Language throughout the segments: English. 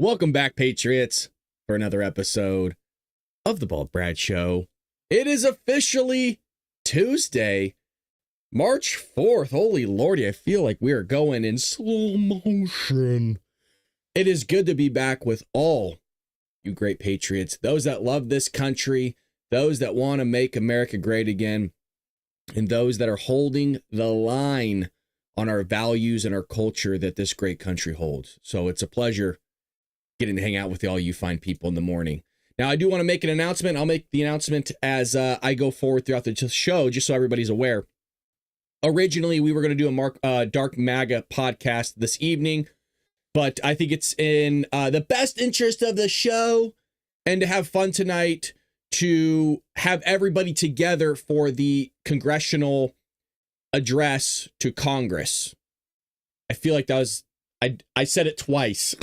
Welcome back, Patriots, for another episode of The Bald Brad Show. It is officially Tuesday, March 4th. Holy lordy, I feel like we are going in slow motion. It is good to be back with all you great Patriots, those that love this country, those that want to make America great again, and those that are holding the line on our values and our culture that this great country holds. So it's a pleasure getting to hang out with all you fine people in the morning. Now, I do want to make an announcement. I'll make the announcement as I go forward throughout the show, just so everybody's aware. Originally, we were going to do a Dark MAGA podcast this evening, but I think it's in the best interest of the show and to have fun tonight to have everybody together for the congressional address to Congress. I feel like that was, I said it twice.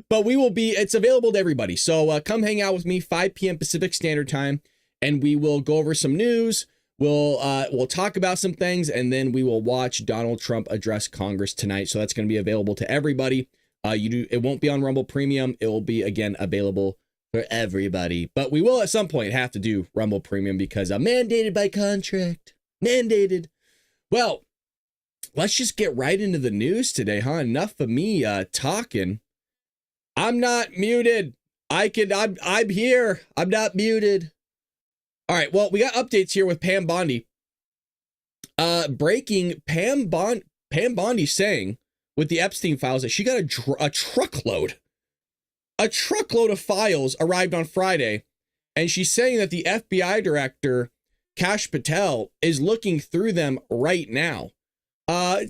But it's available to everybody. So come hang out with me, 5 p.m. Pacific Standard Time, and we will go over some news. We'll talk about some things, and then we will watch Donald Trump address Congress tonight. So that's going to be available to everybody. It won't be on Rumble Premium. It will be, again, available for everybody. But we will at some point have to do Rumble Premium because mandated by contract. Mandated. Well, let's just get right into the news today, huh? Enough of me talking. I'm not muted. I'm here. I'm not muted. All right. Well, we got updates here with Pam Bondi. Breaking Pam Bondi saying with the Epstein files that she got a truckload of files arrived on Friday. And she's saying that the FBI director, Kash Patel, is looking through them right now.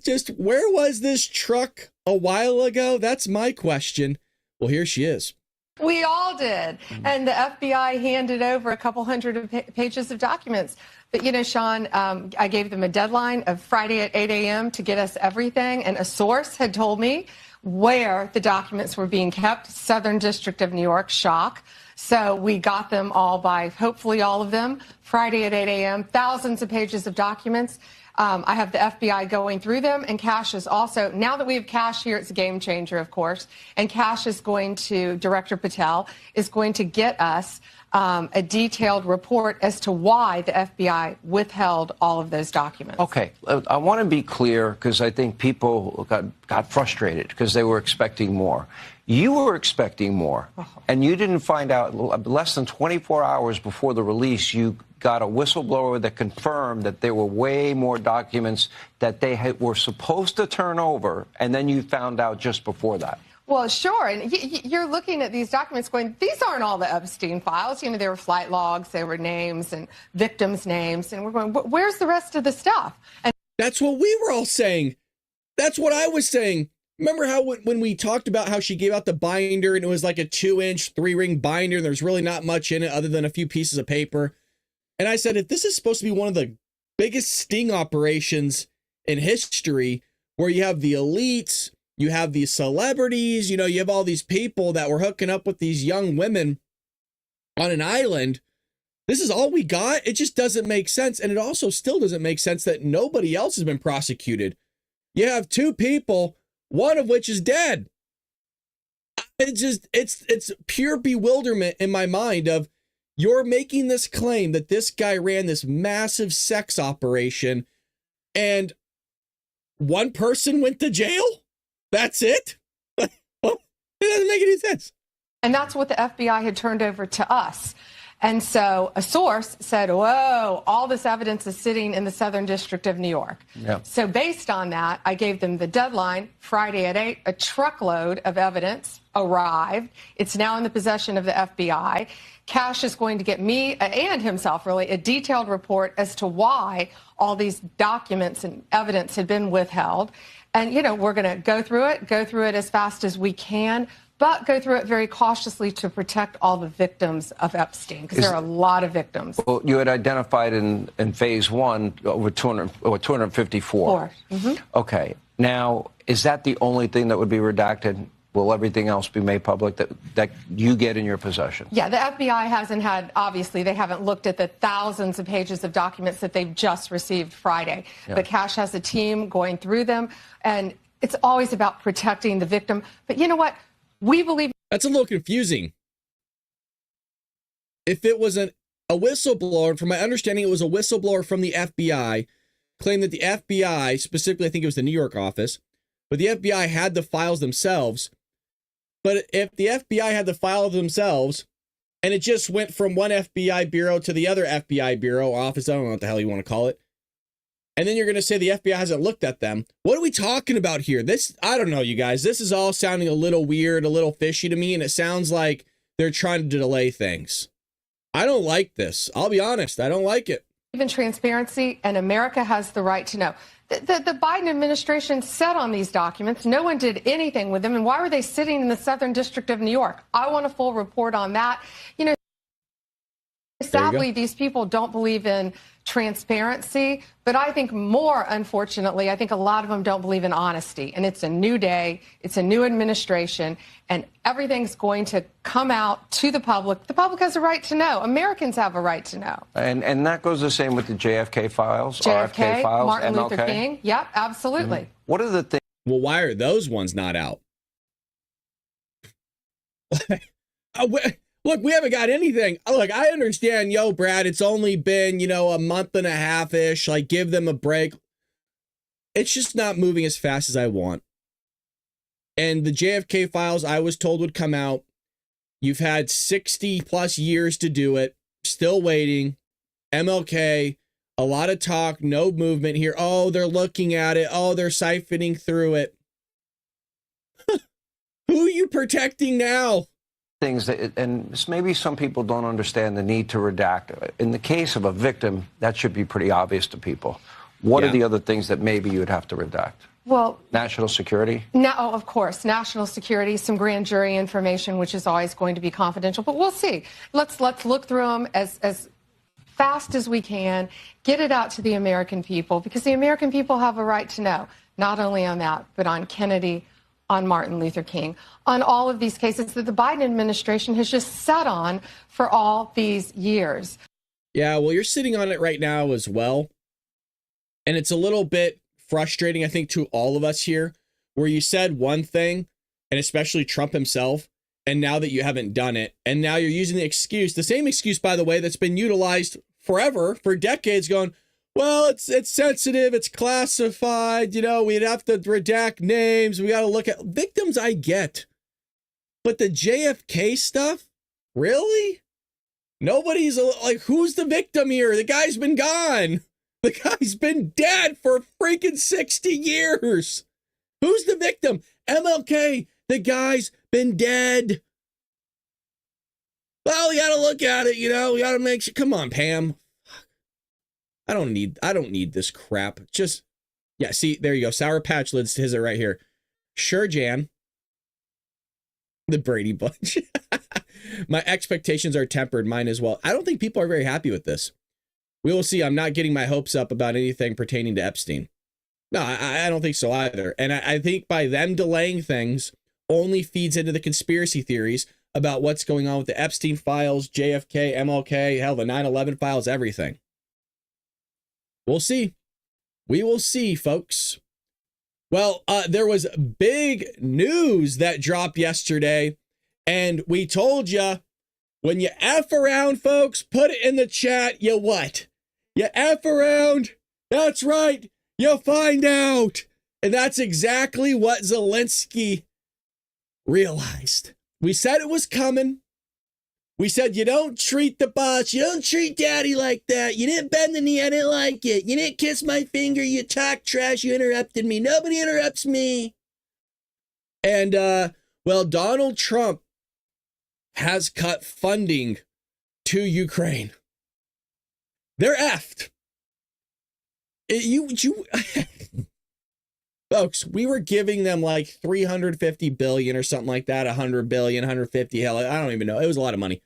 Just where was this truck a while ago? That's my question. Well, here she is. We all did. And the FBI handed over a couple hundred pages of documents. But, you know, Sean, I gave them a deadline of Friday at 8 a.m. to get us everything. And a source had told me where the documents were being kept. Southern District of New York, shock. So we got them all by, hopefully all of them, Friday at 8 a.m. Thousands of pages of documents. I have the FBI going through them, and Kash is also, now that we have Kash here, it's a game changer, of course, and Kash is going to, Director Patel, is going to get us a detailed report as to why the FBI withheld all of those documents. Okay, I want to be clear because I think people got frustrated because they were expecting more. You were expecting more, and you didn't find out less than 24 hours before the release. You got a whistleblower that confirmed that there were way more documents that they were supposed to turn over, and then you found out just before that. Well, sure. And you're looking at these documents going, these aren't all the Epstein files. You know, there were flight logs, there were names and victims' names. And we're going, where's the rest of the stuff? And that's what we were all saying. That's what I was saying. Remember how when we talked about how she gave out the binder and it was like a 2-inch 3-ring binder and there's really not much in it other than a few pieces of paper. And I said, if this is supposed to be one of the biggest sting operations in history where you have the elites, you have these celebrities, you know, you have all these people that were hooking up with these young women on an island. This is all we got. It just doesn't make sense. And it also still doesn't make sense that nobody else has been prosecuted. You have 2 people, one of which is dead. It's pure bewilderment in my mind of you're making this claim that this guy ran this massive sex operation and one person went to jail? That's it? It doesn't make any sense. And that's what the FBI had turned over to us. And so a source said, whoa, all this evidence is sitting in the Southern District of New York. Yep. So based on that, I gave them the deadline, Friday at 8, a truckload of evidence arrived. It's now in the possession of the FBI. Kash is going to get me and himself, really, a detailed report as to why all these documents and evidence had been withheld. And, you know, we're going to go through it as fast as we can, but go through it very cautiously to protect all the victims of Epstein, because there are a lot of victims. Well, you had identified in phase 1 over 254. Mm-hmm. Okay. Now, is that the only thing that would be redacted? Will everything else be made public that you get in your possession? Yeah, the FBI hasn't had, obviously, they haven't looked at the thousands of pages of documents that they've just received Friday. Yeah. But Kash has a team going through them. And It's always about protecting the victim. But you know what? We believe That's a little confusing. If it was a whistleblower, from my understanding, it was a whistleblower from the FBI, claimed that the FBI, specifically, I think it was the New York office, but the FBI had the files themselves. But if the FBI had the files themselves, and it just went from one FBI bureau to the other FBI bureau, office, I don't know what the hell you want to call it, and then you're going to say the FBI hasn't looked at them. What are we talking about here? This, I don't know, you guys. This is all sounding a little weird, a little fishy to me, and it sounds like they're trying to delay things. I don't like this. I'll be honest. I don't like it. in transparency, and America has the right to know. The Biden administration sat on these documents. No one did anything with them. And why were they sitting in the Southern District of New York? I want a full report on that. You know, sadly, these people don't believe in transparency, but I think more, unfortunately, I think a lot of them don't believe in honesty. And it's a new day, it's a new administration, and everything's going to come out to the public. The public has a right to know. Americans have a right to know. And that goes the same with the JFK files, JFK, RFK files, Martin MLK. Luther King. Yep, absolutely. Mm-hmm. What are the things? Well, why are those ones not out? Look, we haven't got anything. Look, I understand, Brad, it's only been, a month and a half-ish. Like, give them a break. It's just not moving as fast as I want. And the JFK files I was told would come out. You've had 60 plus years to do it. Still waiting. MLK, a lot of talk, no movement here. Oh, they're looking at it. Oh, they're siphoning through it. Who are you protecting now? Things that, and maybe some people don't understand the need to redact. In the case of a victim, that should be pretty obvious to people. What are the other things that maybe you would have to redact? Well, national security? No, of course, national security, some grand jury information, which is always going to be confidential. But we'll see. Let's look through them as fast as we can, get it out to the American people, because the American people have a right to know, not only on that, but on Kennedy, on Martin Luther King, on all of these cases that the Biden administration has just sat on for all these years. Yeah, well, you're sitting on it right now as well. And it's a little bit frustrating, I think, to all of us here, where you said one thing, and especially Trump himself, and now that you haven't done it, and now you're using the excuse, the same excuse, by the way, that's been utilized forever, for decades, going, well, it's sensitive, it's classified, we'd have to redact names, we got to look at victims, I get. But the JFK stuff? Really? Nobody's like, who's the victim here? The guy's been gone. The guy's been dead for freaking 60 years. Who's the victim? MLK. The guy's been dead. Well, we got to look at it, we got to make sure. Come on, Pam. I don't need this crap. Just, yeah, see, there you go. Sour Patch Lids says it right here. Sure, Jan. The Brady Bunch. My expectations are tempered, mine as well. I don't think people are very happy with this. We will see. I'm not getting my hopes up about anything pertaining to Epstein. No, I don't think so either. And I think by them delaying things only feeds into the conspiracy theories about what's going on with the Epstein files, JFK, MLK, hell, the 9/11 files, everything. We'll see. We will see, folks. Well, there was big news that dropped yesterday, and we told you, when you F around, folks, put it in the chat. You what? You F around? That's right. You'll find out. And that's exactly what Zelensky realized. We said it was coming. We said, you don't treat the boss. You don't treat daddy like that. You didn't bend the knee. I didn't like it. You didn't kiss my finger. You talk trash. You interrupted me. Nobody interrupts me. And, well, Donald Trump has cut funding to Ukraine. They're effed. Folks, we were giving them like 350 billion or something like that, 100 billion, 150, hell, I don't even know. It was a lot of money.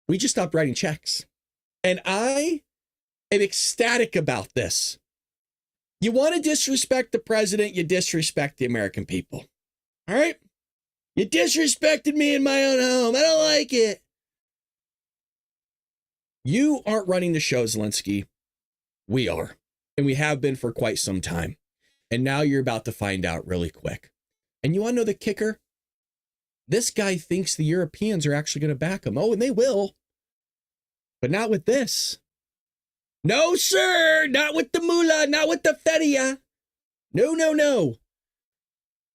We just stopped writing checks. And I am ecstatic about this. You want to disrespect the president, you disrespect the American people. All right? You disrespected me in my own home. I don't like it. You aren't running the show, Zelensky. We are. And we have been for quite some time. And now you're about to find out really quick. And you want to know the kicker? This guy thinks the Europeans are actually going to back him. Oh, and they will. But not with this. No, sir. Not with the moolah. Not with the feria. No, no, no.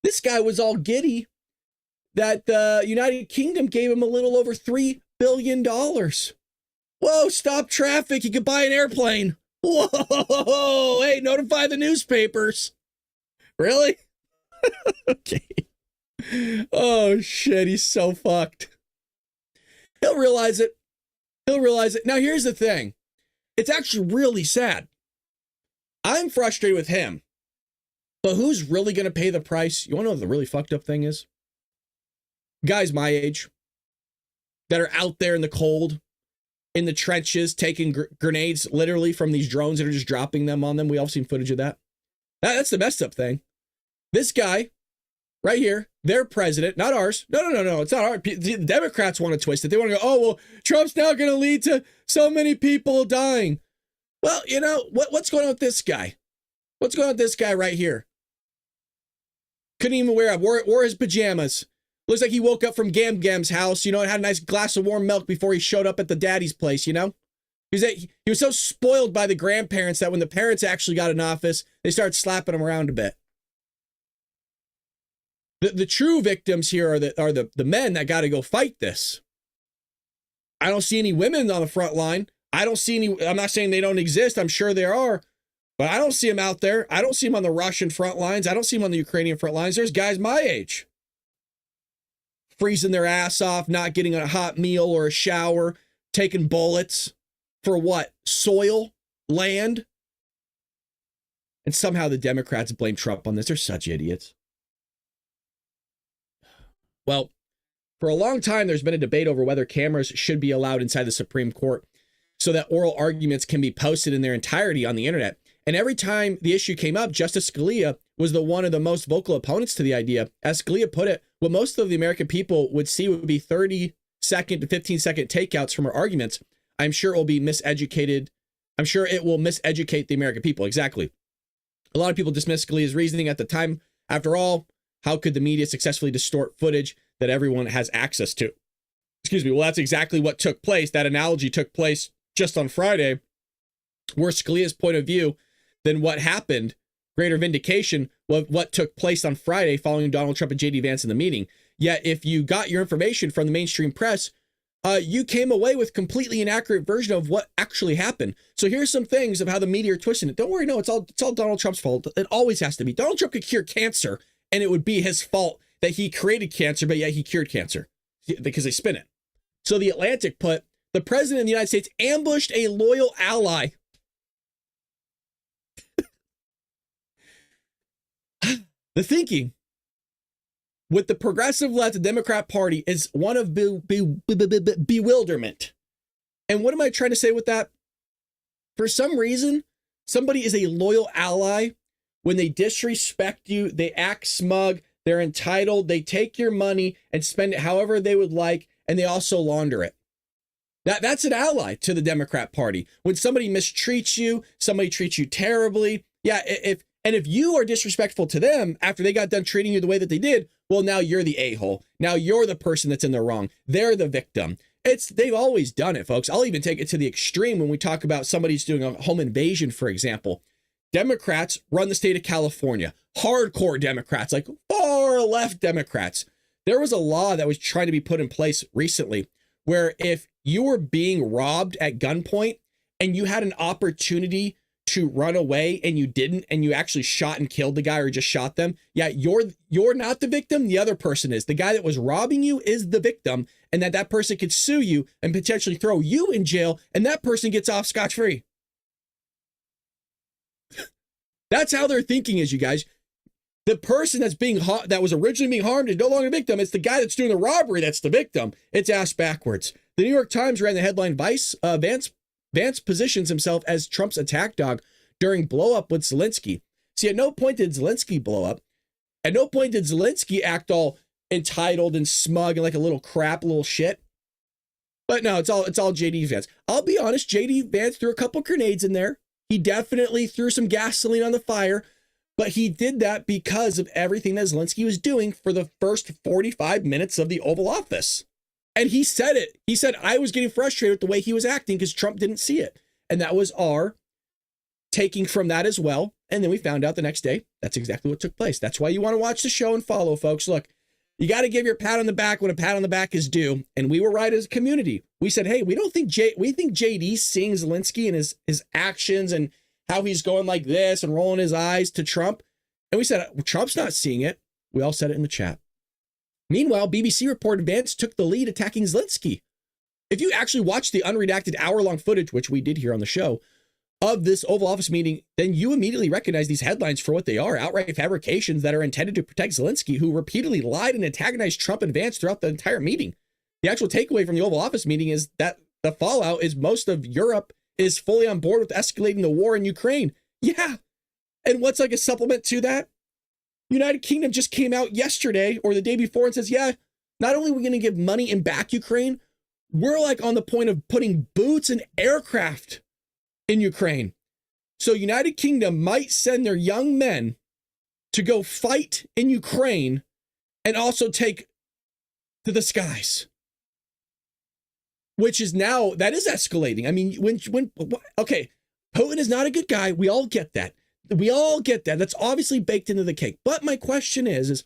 This guy was all giddy that the United Kingdom gave him a little over $3 billion. Whoa, stop traffic. You could buy an airplane. Whoa, hey, notify the newspapers. Really? Okay. Oh, shit, he's so fucked. He'll realize it. He'll realize it. Now, here's the thing. It's actually really sad. I'm frustrated with him. But who's really going to pay the price? You want to know what the really fucked up thing is? Guys my age that are out there in the cold, in the trenches, taking grenades literally from these drones that are just dropping them on them. We all seen footage of that. That's the messed up thing. This guy right here, their president, not ours. No. It's not ours. The Democrats want to twist it. They want to go, oh, well, Trump's now going to lead to so many people dying. Well, you know, what's going on with this guy? What's going on with this guy right here? Couldn't even wear up, wore his pajamas. Looks like he woke up from Gam Gam's house, you know, and had a nice glass of warm milk before he showed up at the daddy's place, you know? He was so spoiled by the grandparents that when the parents actually got in office, they started slapping him around a bit. The true victims here are the men that got to go fight this. I don't see any women on the front line. I don't see any, I'm not saying they don't exist. I'm sure there are. But I don't see them out there. I don't see them on the Russian front lines. I don't see them on the Ukrainian front lines. There's guys my age. Freezing their ass off, not getting a hot meal or a shower, taking bullets for what? Soil? Land? And somehow the Democrats blame Trump on this. They're such idiots. Well, for a long time, there's been a debate over whether cameras should be allowed inside the Supreme Court so that oral arguments can be posted in their entirety on the internet. And every time the issue came up, Justice Scalia was one of the most vocal opponents to the idea. As Scalia put it, what most of the American people would see would be 30-second to 15-second takeouts from our arguments. I'm sure it will be miseducated. I'm sure it will miseducate the American people. Exactly. A lot of people dismissed Scalia's reasoning at the time. After all, how could the media successfully distort footage that everyone has access to? Excuse me. Well, that's exactly what took place. That analogy took place just on Friday, where Scalia's point of view than what happened, greater vindication, what took place on Friday following Donald Trump and J.D. Vance in the meeting. Yet if you got your information from the mainstream press, you came away with completely inaccurate version of what actually happened. So here's some things of how the media are twisting it. Don't worry, no, it's all Donald Trump's fault. It always has to be. Donald Trump could cure cancer, and it would be his fault that he created cancer, but yet he cured cancer because they spin it. So the Atlantic put, the president of the United States ambushed a loyal ally. The thinking with the progressive left, the Democrat Party, is one of bewilderment. And what am I trying to say with that? For some reason, somebody is a loyal ally when they disrespect you, they act smug, they're entitled, they take your money and spend it however they would like, and they also launder it. That's an ally to the Democrat Party. When somebody mistreats you, somebody treats you terribly, if you are disrespectful to them after they got done treating you the way that they did, well, now you're the a-hole. Now you're the person that's in the wrong. They're the victim. They've always done it, folks. I'll even take it to the extreme when we talk about somebody's doing a home invasion, for example. Democrats run the state of California. Hardcore Democrats, like far left Democrats. There was a law that was trying to be put in place recently where if you were being robbed at gunpoint and you had an opportunity to run away and you didn't, and you actually shot and killed the guy or just shot them, yeah, you're not the victim. The other person is. The guy that was robbing you is the victim, and that person could sue you and potentially throw you in jail, and that person gets off scotch-free. That's how their thinking is, you guys. The person that was originally being harmed is no longer the victim. It's the guy that's doing the robbery that's the victim. It's ass backwards. The New York Times ran the headline, Vance positions himself as Trump's attack dog during blow-up with Zelensky. See, at no point did Zelensky blow up. At no point did Zelensky act all entitled and smug and like a little crap little shit. But no, it's all J.D. Vance. I'll be honest, J.D. Vance threw a couple grenades in there. He definitely threw some gasoline on the fire. But he did that because of everything that Zelensky was doing for the first 45 minutes of the Oval Office. And he said it. He said, I was getting frustrated with the way he was acting because Trump didn't see it. And that was our taking from that as well. And then we found out the next day, that's exactly what took place. That's why you want to watch the show and follow, folks. Look, you got to give your pat on the back when a pat on the back is due. And we were right as a community. We said, hey, we think JD's seeing Zelensky and his actions and how he's going like this and rolling his eyes to Trump. And we said, well, Trump's not seeing it. We all said it in the chat. Meanwhile, BBC reported Vance took the lead attacking Zelensky. If you actually watch the unredacted hour-long footage, which we did here on the show, of this Oval Office meeting, then you immediately recognize these headlines for what they are, outright fabrications that are intended to protect Zelensky, who repeatedly lied and antagonized Trump and Vance throughout the entire meeting. The actual takeaway from the Oval Office meeting is that the fallout is most of Europe is fully on board with escalating the war in Ukraine. Yeah. And what's like a supplement to that? United Kingdom just came out yesterday or the day before and says, yeah, not only are we going to give money and back Ukraine, we're like on the point of putting boots and aircraft in Ukraine. So United Kingdom might send their young men to go fight in Ukraine and also take to the skies. Which is now, that is escalating. I mean, okay, Putin is not a good guy. We all get that. We all get that. That's obviously baked into the cake. But my question is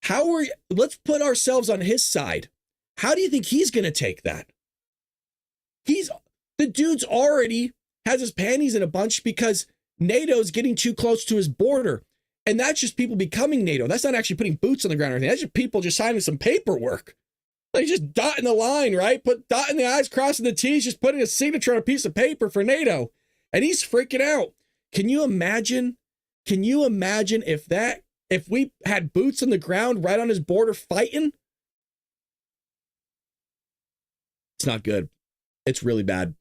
let's put ourselves on his side. How do you think he's going to take that? The dude's already has his panties in a bunch because NATO's getting too close to his border. And that's just people becoming NATO. That's not actually putting boots on the ground or anything. That's just people just signing some paperwork. Like just dotting the line, right? Dotting the I's, crossing the T's, just putting a signature on a piece of paper for NATO. And he's freaking out. Can you imagine if we had boots on the ground right on his border fighting? It's not good. It's really bad.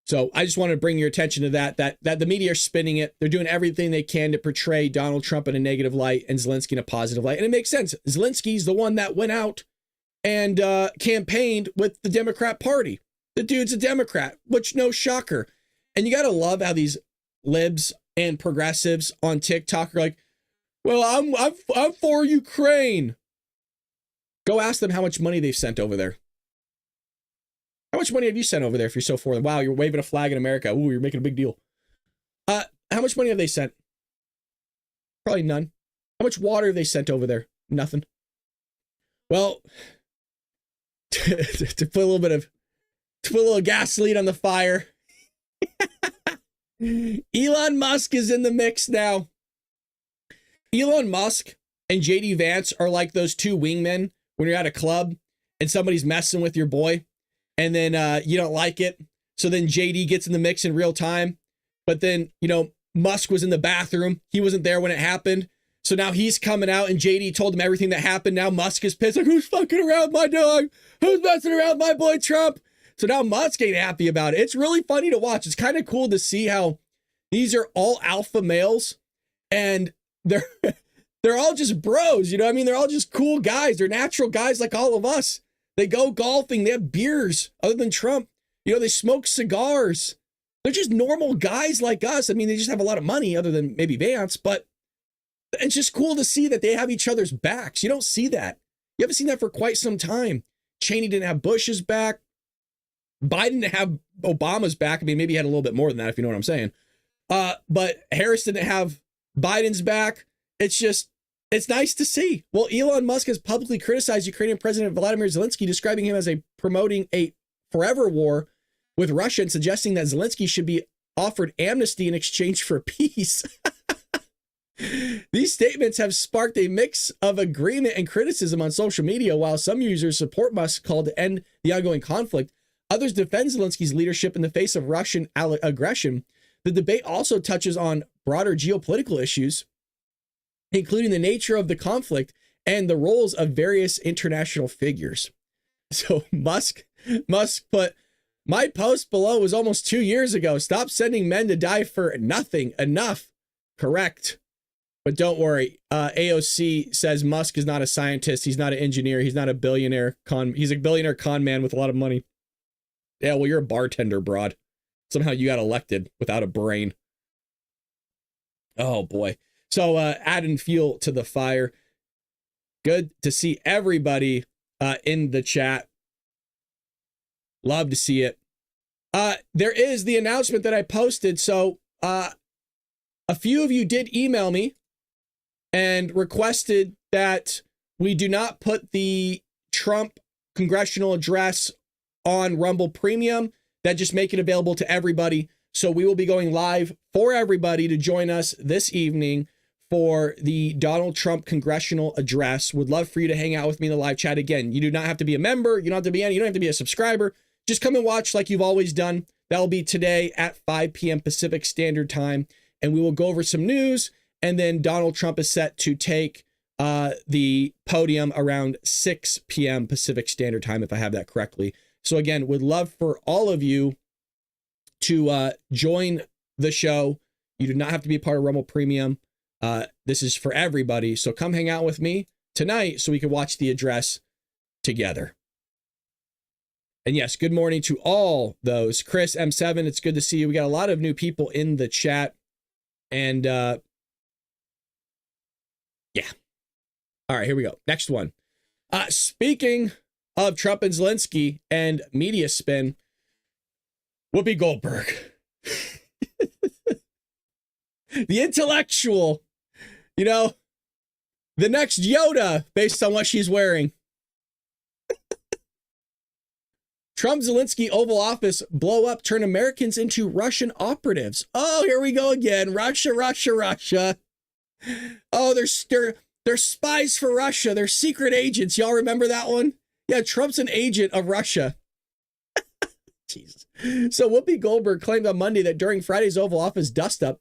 So I just wanted to bring your attention to that the media are spinning it. They're doing everything they can to portray Donald Trump in a negative light and Zelensky in a positive light. And it makes sense. Zelensky's the one that went out and campaigned with the Democrat Party. The dude's a Democrat, which no shocker. And you got to love how these libs and progressives on TikTok are like, well, I'm for Ukraine. Go ask them how much money they've sent over there. How much money have you sent over there if you're so for them? Wow, you're waving a flag in America. Ooh, you're making a big deal. How much money have they sent? Probably none. How much water have they sent over there? Nothing. Well, to put a little gasoline on the fire, Elon Musk is in the mix now. Elon Musk and JD Vance are like those two wingmen when you're at a club and somebody's messing with your boy. And then you don't like it. So then JD gets in the mix in real time. But then, Musk was in the bathroom. He wasn't there when it happened. So now he's coming out and JD told him everything that happened. Now Musk is pissed. Like, who's fucking around my dog? Who's messing around my boy Trump? So now Musk ain't happy about it. It's really funny to watch. It's kind of cool to see how these are all alpha males. And they're all just bros. You know what I mean? They're all just cool guys. They're natural guys like all of us. They go golfing. They have beers other than Trump. They smoke cigars. They're just normal guys like us. I mean, they just have a lot of money other than maybe Vance, but it's just cool to see that they have each other's backs. You don't see that. You haven't seen that for quite some time. Cheney didn't have Bush's back. Biden didn't have Obama's back. I mean, maybe he had a little bit more than that, if you know what I'm saying. But Harris didn't have Biden's back. It's nice to see. Well, Elon Musk has publicly criticized Ukrainian President Vladimir Zelensky, describing him as promoting a forever war with Russia and suggesting that Zelensky should be offered amnesty in exchange for peace. These statements have sparked a mix of agreement and criticism on social media. While some users support Musk's call to end the ongoing conflict, others defend Zelensky's leadership in the face of Russian aggression. The debate also touches on broader geopolitical issues, including the nature of the conflict and the roles of various international figures. So Musk put, my post below was almost 2 years ago. Stop sending men to die for nothing. Enough. Correct. But don't worry. AOC says Musk is not a scientist. He's not an engineer. He's not a billionaire he's a billionaire con man with a lot of money. Yeah, well, you're a bartender, broad. Somehow you got elected without a brain. Oh boy. So adding fuel to the fire. Good to see everybody in the chat. Love to see it. There is the announcement that I posted. So a few of you did email me and requested that we do not put the Trump congressional address on Rumble Premium, that just make it available to everybody. So we will be going live for everybody to join us this evening for the Donald Trump congressional address. Would love for you to hang out with me in the live chat. Again, you do not have to be a member. You don't have to be any, you don't have to be a subscriber. Just come and watch like you've always done. That'll be today at 5 p.m. Pacific Standard Time. And we will go over some news. And then Donald Trump is set to take the podium around 6 p.m. Pacific Standard Time, if I have that correctly. So again, would love for all of you to join the show. You do not have to be a part of Rumble Premium. This is for everybody. So come hang out with me tonight so we can watch the address together. And yes, good morning to all those. Chris M7, it's good to see you. We got a lot of new people in the chat. And yeah. All right, here we go. Next one. Speaking of Trump and Zelensky and media spin, Whoopi Goldberg. The intellectual, you know, the next Yoda based on what she's wearing. Trump Zelensky Oval Office blow up, turn Americans into Russian operatives. Oh, here we go again. Russia, Russia, Russia. Oh, they're spies for Russia. They're secret agents. Y'all remember that one? Yeah, Trump's an agent of Russia. Jesus. So Whoopi Goldberg claimed on Monday that during Friday's Oval Office dust-up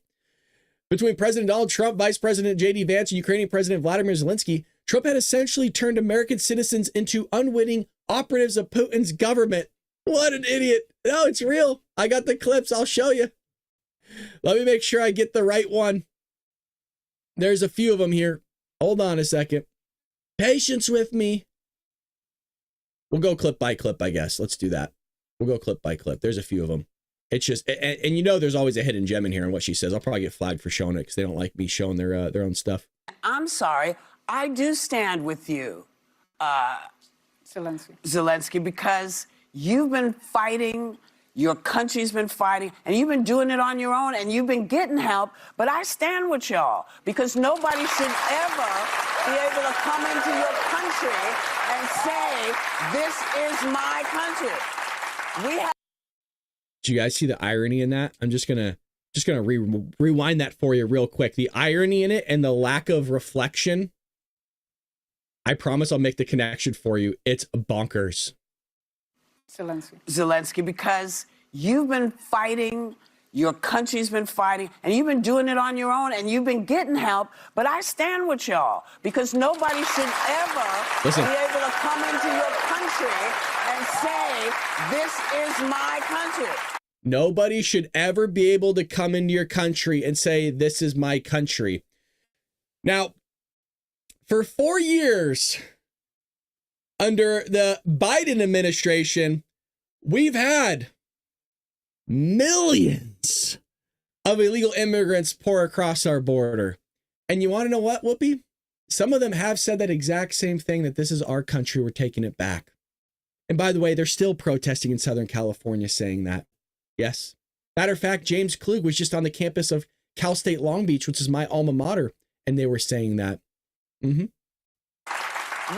between President Donald Trump, Vice President J.D. Vance, and Ukrainian President Vladimir Zelensky, Trump had essentially turned American citizens into unwitting operatives of Putin's government. What an idiot. No, it's real. I got the clips. I'll show you. Let me make sure I get the right one. There's a few of them here. Hold on a second. Patience with me. We'll go clip by clip, I guess. Let's do that. We'll go clip by clip. There's a few of them. It's just, and you know, there's always a hidden gem in here in what she says. I'll probably get flagged for showing it because they don't like me showing their own stuff. I'm sorry. I do stand with you, Zelensky, because you've been fighting, your country's been fighting, and you've been doing it on your own, and you've been getting help. But I stand with y'all because nobody should ever be able to come into your country and say, this is my country. We have. Do you guys see the irony in that? I'm just gonna rewind that for you real quick. The irony in it and the lack of reflection. I promise I'll make the connection for you. It's bonkers. Zelensky, because you've been fighting, your country's been fighting, and you've been doing it on your own, and you've been getting help. But I stand with y'all because nobody should ever be able to come into your country and say, this is my country. Nobody should ever be able to come into your country and say, this is my country. Now, for 4 years under the Biden administration, we've had millions of illegal immigrants pour across our border. And you want to know what, Whoopi? Some of them have said that exact same thing, that this is our country, we're taking it back. And by the way, they're still protesting in Southern California saying that. Yes. Matter of fact, James Klug was just on the campus of Cal State Long Beach, which is my alma mater, and they were saying that. Mm-hmm.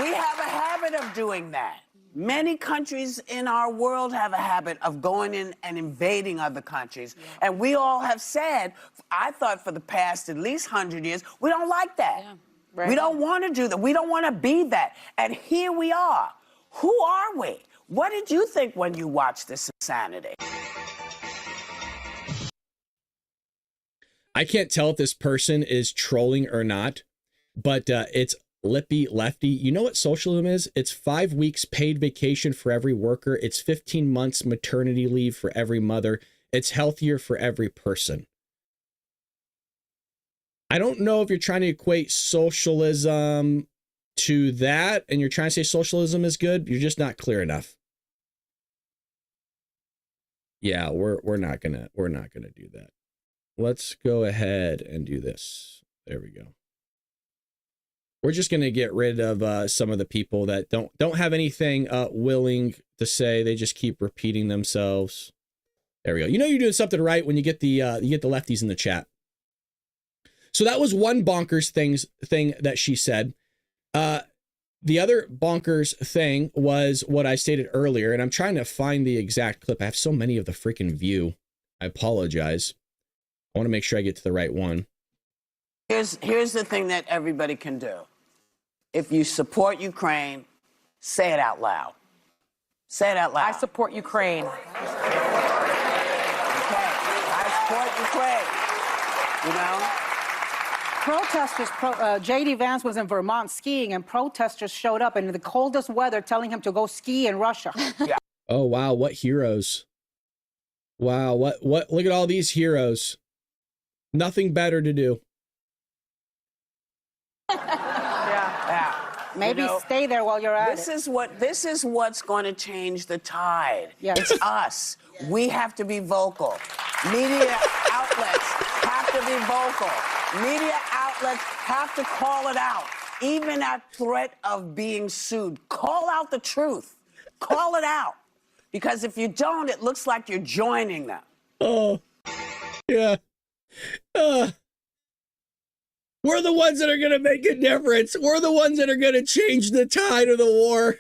We have a habit of doing that. Many countries in our world have a habit of going in and invading other countries. Yeah. And we all have said, I thought for the past at least 100 years, we don't like that. Yeah, right. We don't want to do that. We don't want to be that. And here we are. Who are we? What did you think when you watched this insanity? I can't tell if this person is trolling or not, but it's Lippy Lefty. You know what socialism is? It's 5 weeks paid vacation for every worker. It's 15 months maternity leave for every mother. It's healthier for every person. I don't know if you're trying to equate socialism to that and you're trying to say socialism is good. You're just not clear enough. Yeah, we're not gonna do that. let's go ahead and do this. There we go. We're just going to get rid of some of the people that don't have anything willing to say. They just keep repeating themselves. There we go. You know you're doing something right when you get the lefties in the chat. So that was one bonkers thing that she said. The other bonkers thing was what I stated earlier, and I'm trying to find the exact clip. I have so many of the freaking view. I apologize. I want to make sure I get to the right one. Here's the thing that everybody can do. If you support Ukraine, say it out loud. Say it out loud. I support Ukraine. Okay. I support Ukraine. You know? Protesters, J.D. Vance was in Vermont skiing, and protesters showed up in the coldest weather telling him to go ski in Russia. Yeah. Oh, wow. What heroes. Wow. What, look at all these heroes. Nothing better to do. Maybe stay there while you're at it. This is what's going to change the tide. Yes. It's us. We have to be vocal. Media outlets have to be vocal. Media outlets have to call it out. Even at threat of being sued. Call out the truth. Call it out. Because if you don't, it looks like you're joining them. Oh, yeah. We're the ones that are going to make a difference. We're the ones that are going to change the tide of the war.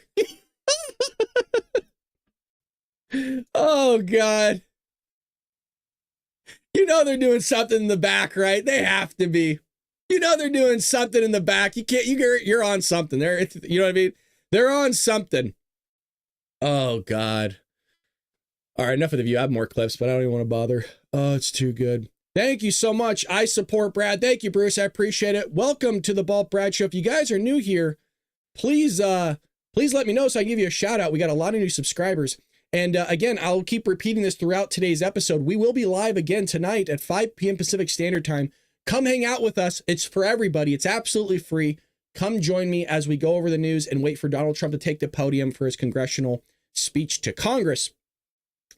Oh, God. You know they're doing something in the back, right? They have to be. You know they're doing something in the back. You're on something there. You know what I mean? They're on something. Oh, God. All right, enough of the view. I have more clips, but I don't even want to bother. Oh, it's too good. Thank you so much. I support Brad. Thank you, Bruce. I appreciate it. Welcome to the Bald Brad Show. If you guys are new here, please let me know so I can give you a shout out. We got a lot of new subscribers. And again, I'll keep repeating this throughout today's episode. We will be live again tonight at 5 p.m. Pacific Standard Time. Come hang out with us. It's for everybody. It's absolutely free. Come join me as we go over the news and wait for Donald Trump to take the podium for his congressional speech to Congress,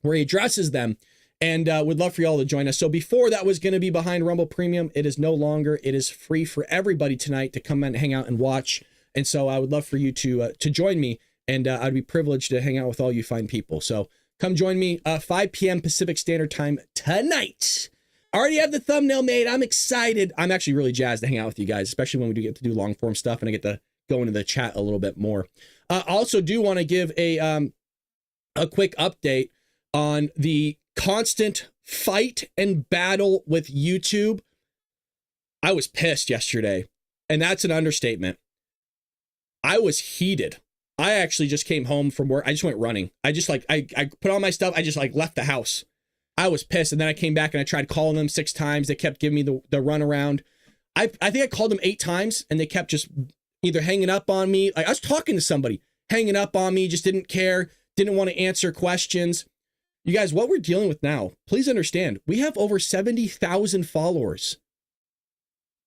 where he addresses them. And would love for y'all to join us. So before that was going to be behind Rumble Premium, it is no longer. It is free for everybody tonight to come and hang out and watch. And so I would love for you to join me, and I'd be privileged to hang out with all you fine people. So come join me 5 p.m. Pacific Standard Time tonight. Already have the thumbnail made. I'm excited. I'm actually really jazzed to hang out with you guys, especially when we do get to do long form stuff and I get to go into the chat a little bit more. I also do want to give a quick update on the constant fight and battle with YouTube. I was pissed yesterday, and that's an understatement. I was heated. I actually just came home from work. I just went running. I put on my stuff. I just left the house. I was pissed, and then I came back and I tried calling them 6 times. They kept giving me the runaround. I think I called them 8 times, and they kept just either hanging up on me. I was talking to somebody, hanging up on me, just didn't care, didn't want to answer questions. You guys, what we're dealing with now, please understand, we have over 70,000 followers.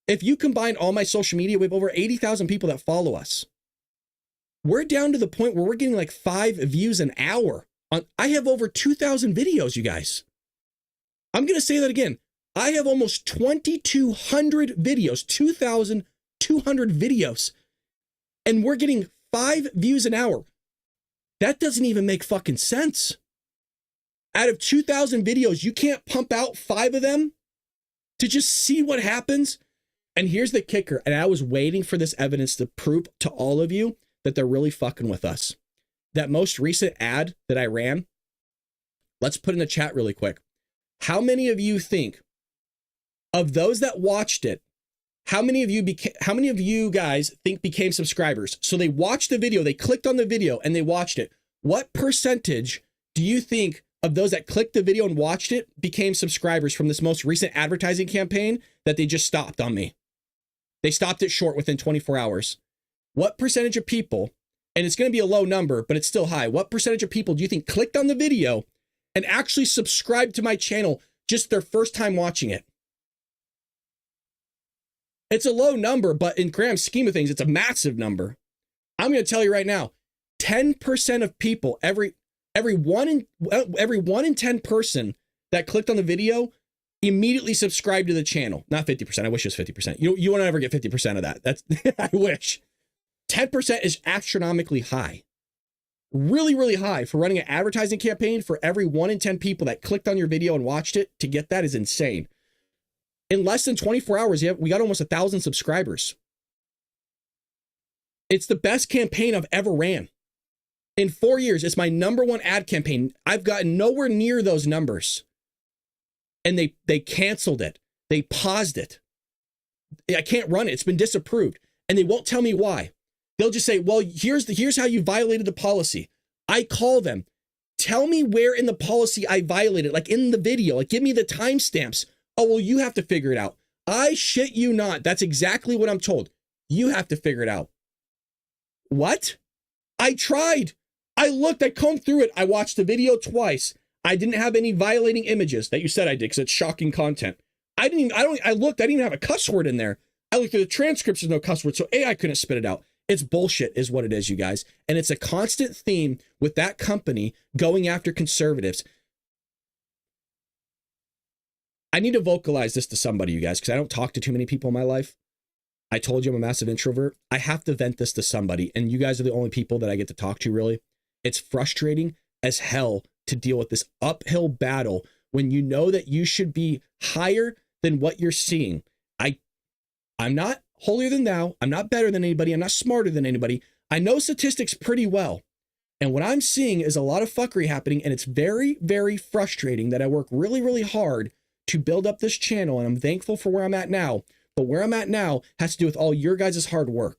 If you combine all my social media, we have over 80,000 people that follow us. We're down to the point where we're getting like 5 views an hour. I have over 2,000 videos, you guys. I'm going to say that again. I have almost 2,200 videos, 2,200 videos, and we're getting 5 views an hour. That doesn't even make fucking sense. Out of 2,000 videos, you can't pump out 5 of them to just see what happens. And here's the kicker. And I was waiting for this evidence to prove to all of you that they're really fucking with us. That most recent ad that I ran, let's put in the chat really quick. How many of you think of those that watched it? How many of you guys think became subscribers? So they watched the video, they clicked on the video and they watched it. What percentage do you think of those that clicked the video and watched it became subscribers from this most recent advertising campaign that they just stopped on me? They stopped it short within 24 hours. What percentage of people, and it's going to be a low number, but it's still high. What percentage of people do you think clicked on the video and actually subscribed to my channel just their first time watching it? It's a low number, but in grand scheme of things, it's a massive number. I'm going to tell you right now, 10% of people, every 1 in 10 person that clicked on the video immediately subscribe to the channel. Not 50%. I wish it was 50%. You won't ever get 50% of that. That's I wish. 10% is astronomically high. Really, really high for running an advertising campaign. For every 1 in 10 people that clicked on your video and watched it, to get that is insane. In less than 24 hours, we got almost 1,000 subscribers. It's the best campaign I've ever ran. In 4 years, it's my #1 ad campaign. I've gotten nowhere near those numbers. And they canceled it. They paused it. I can't run it. It's been disapproved. And they won't tell me why. They'll just say, well, here's how you violated the policy. I call them. Tell me where in the policy I violated, like in the video, like give me the timestamps. Oh, well, you have to figure it out. I shit you not. That's exactly what I'm told. You have to figure it out. What? I tried. I looked, I combed through it. I watched the video twice. I didn't have any violating images that you said I did because it's shocking content. I looked, I didn't even have a cuss word in there. I looked at the transcripts, there's no cuss word, so I couldn't spit it out. It's bullshit is what it is, you guys. And it's a constant theme with that company going after conservatives. I need to vocalize this to somebody, you guys, because I don't talk to too many people in my life. I told you I'm a massive introvert. I have to vent this to somebody, and you guys are the only people that I get to talk to, really. It's frustrating as hell to deal with this uphill battle when you know that you should be higher than what you're seeing. I'm not holier than thou. I'm not better than anybody. I'm not smarter than anybody. I know statistics pretty well. And what I'm seeing is a lot of fuckery happening, and it's very, very frustrating that I work really, really hard to build up this channel, and I'm thankful for where I'm at now. But where I'm at now has to do with all your guys' hard work.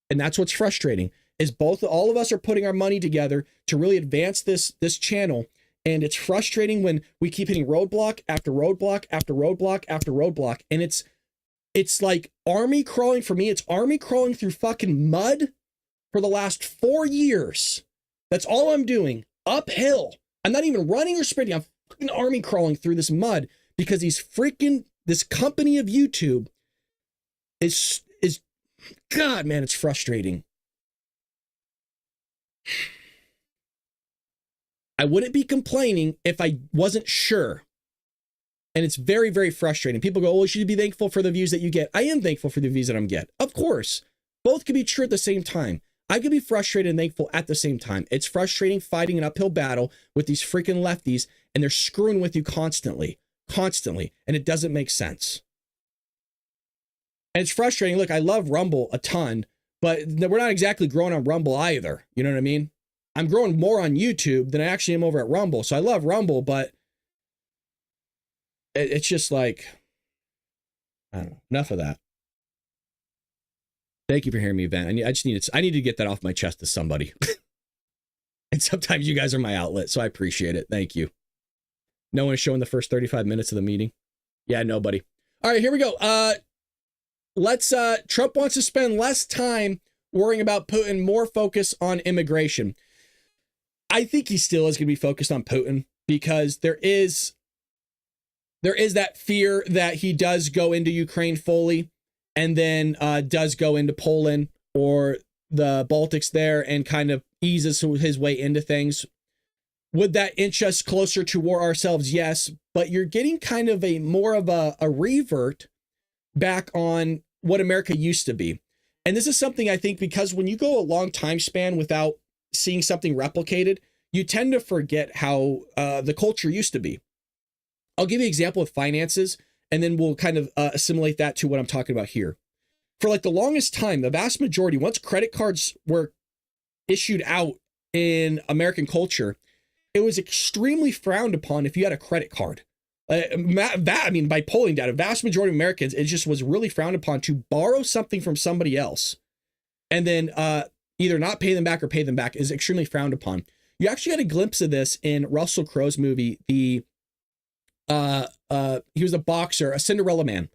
And that's what's frustrating, is all of us are putting our money together to really advance this channel. And it's frustrating when we keep hitting roadblock after roadblock after roadblock after roadblock. And it's like army crawling for me. It's army crawling through fucking mud for the last 4 years. That's all I'm doing. Uphill. I'm not even running or sprinting. I'm fucking army crawling through this mud because this company of YouTube is God, man, it's frustrating. I wouldn't be complaining if I wasn't sure. And it's very, very frustrating. People go, oh, you should be thankful for the views that you get. I am thankful for the views that I'm getting. Of course. Both can be true at the same time. I can be frustrated and thankful at the same time. It's frustrating fighting an uphill battle with these freaking lefties, and they're screwing with you constantly. And it doesn't make sense. And it's frustrating. Look, I love Rumble a ton, but we're not exactly growing on Rumble either. You know what I mean? I'm growing more on YouTube than I actually am over at Rumble. So I love Rumble, but it's just like, I don't know, enough of that. Thank you for hearing me vent. I need to get that off my chest to somebody. And sometimes you guys are my outlet, so I appreciate it. Thank you. No one is showing the first 35 minutes of the meeting. Yeah, nobody. All right, here we go. Trump wants to spend less time worrying about Putin, more focus on immigration. I think he still is going to be focused on Putin because there is that fear that he does go into Ukraine fully and then does go into Poland or the Baltics there and kind of eases his way into things. Would that inch us closer to war ourselves? Yes, but you're getting kind of more of a revert back on what America used to be. And this is something I think because when you go a long time span without seeing something replicated, you tend to forget how the culture used to be. I'll give you an example of finances, and then we'll kind of assimilate that to what I'm talking about here. For like the longest time, the vast majority, once credit cards were issued out in American culture, it was extremely frowned upon if you had a credit card. By polling data, vast majority of Americans, it just was really frowned upon to borrow something from somebody else and then either not pay them back or pay them back is extremely frowned upon. You actually had a glimpse of this in Russell Crowe's movie, he was a boxer, a Cinderella Man.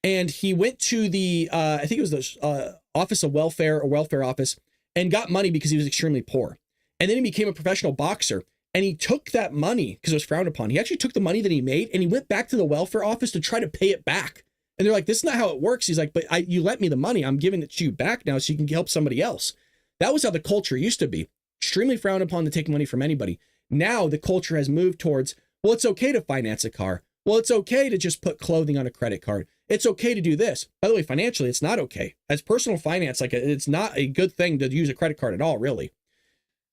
And he went to the, I think it was the Office of Welfare or Welfare Office and got money because he was extremely poor. And then he became a professional boxer. And he took that money because it was frowned upon. He actually took the money that he made and he went back to the welfare office to try to pay it back. And they're like, this is not how it works. He's like, but you lent me the money. I'm giving it to you back now so you can help somebody else. That was how the culture used to be. Extremely frowned upon to take money from anybody. Now the culture has moved towards, well, it's okay to finance a car. Well, it's okay to just put clothing on a credit card. It's okay to do this. By the way, financially, it's not okay. As personal finance, like it's not a good thing to use a credit card at all, really.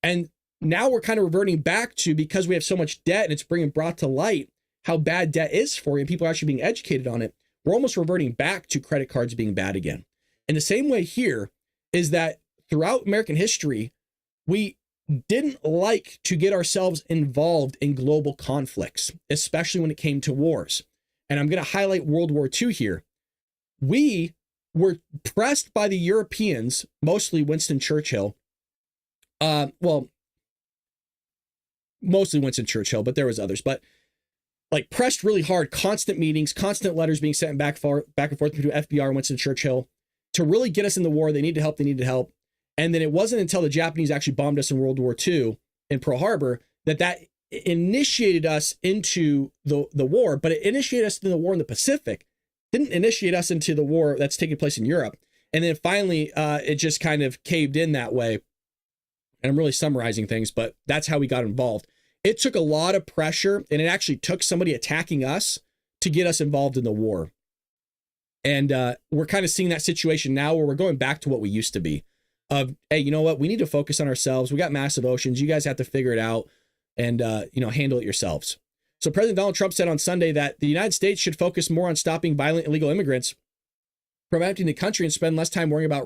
And now we're kind of reverting back to, because we have so much debt and it's brought to light how bad debt is for you, and people are actually being educated on it. We're almost reverting back to credit cards being bad again. And the same way here is that throughout American history, we didn't like to get ourselves involved in global conflicts, especially when it came to wars. And I'm going to highlight World War II here. We were pressed by the Europeans, mostly Winston Churchill. Mostly Winston Churchill, but there was others. But like pressed really hard, constant meetings, constant letters being sent back and forth between FDR and Winston Churchill to really get us in the war. They needed help. And then it wasn't until the Japanese actually bombed us in World War II in Pearl Harbor that initiated us into the war, but it initiated us into the war in the Pacific, didn't initiate us into the war that's taking place in Europe. And then finally, it just kind of caved in that way. And I'm really summarizing things, but that's how we got involved. It took a lot of pressure, and it actually took somebody attacking us to get us involved in the war. And we're kind of seeing that situation now where we're going back to what we used to be. Of, hey, you know what? We need to focus on ourselves. We got massive oceans. You guys have to figure it out and, handle it yourselves. So President Donald Trump said on Sunday that the United States should focus more on stopping violent illegal immigrants from entering the country and spend less time worrying about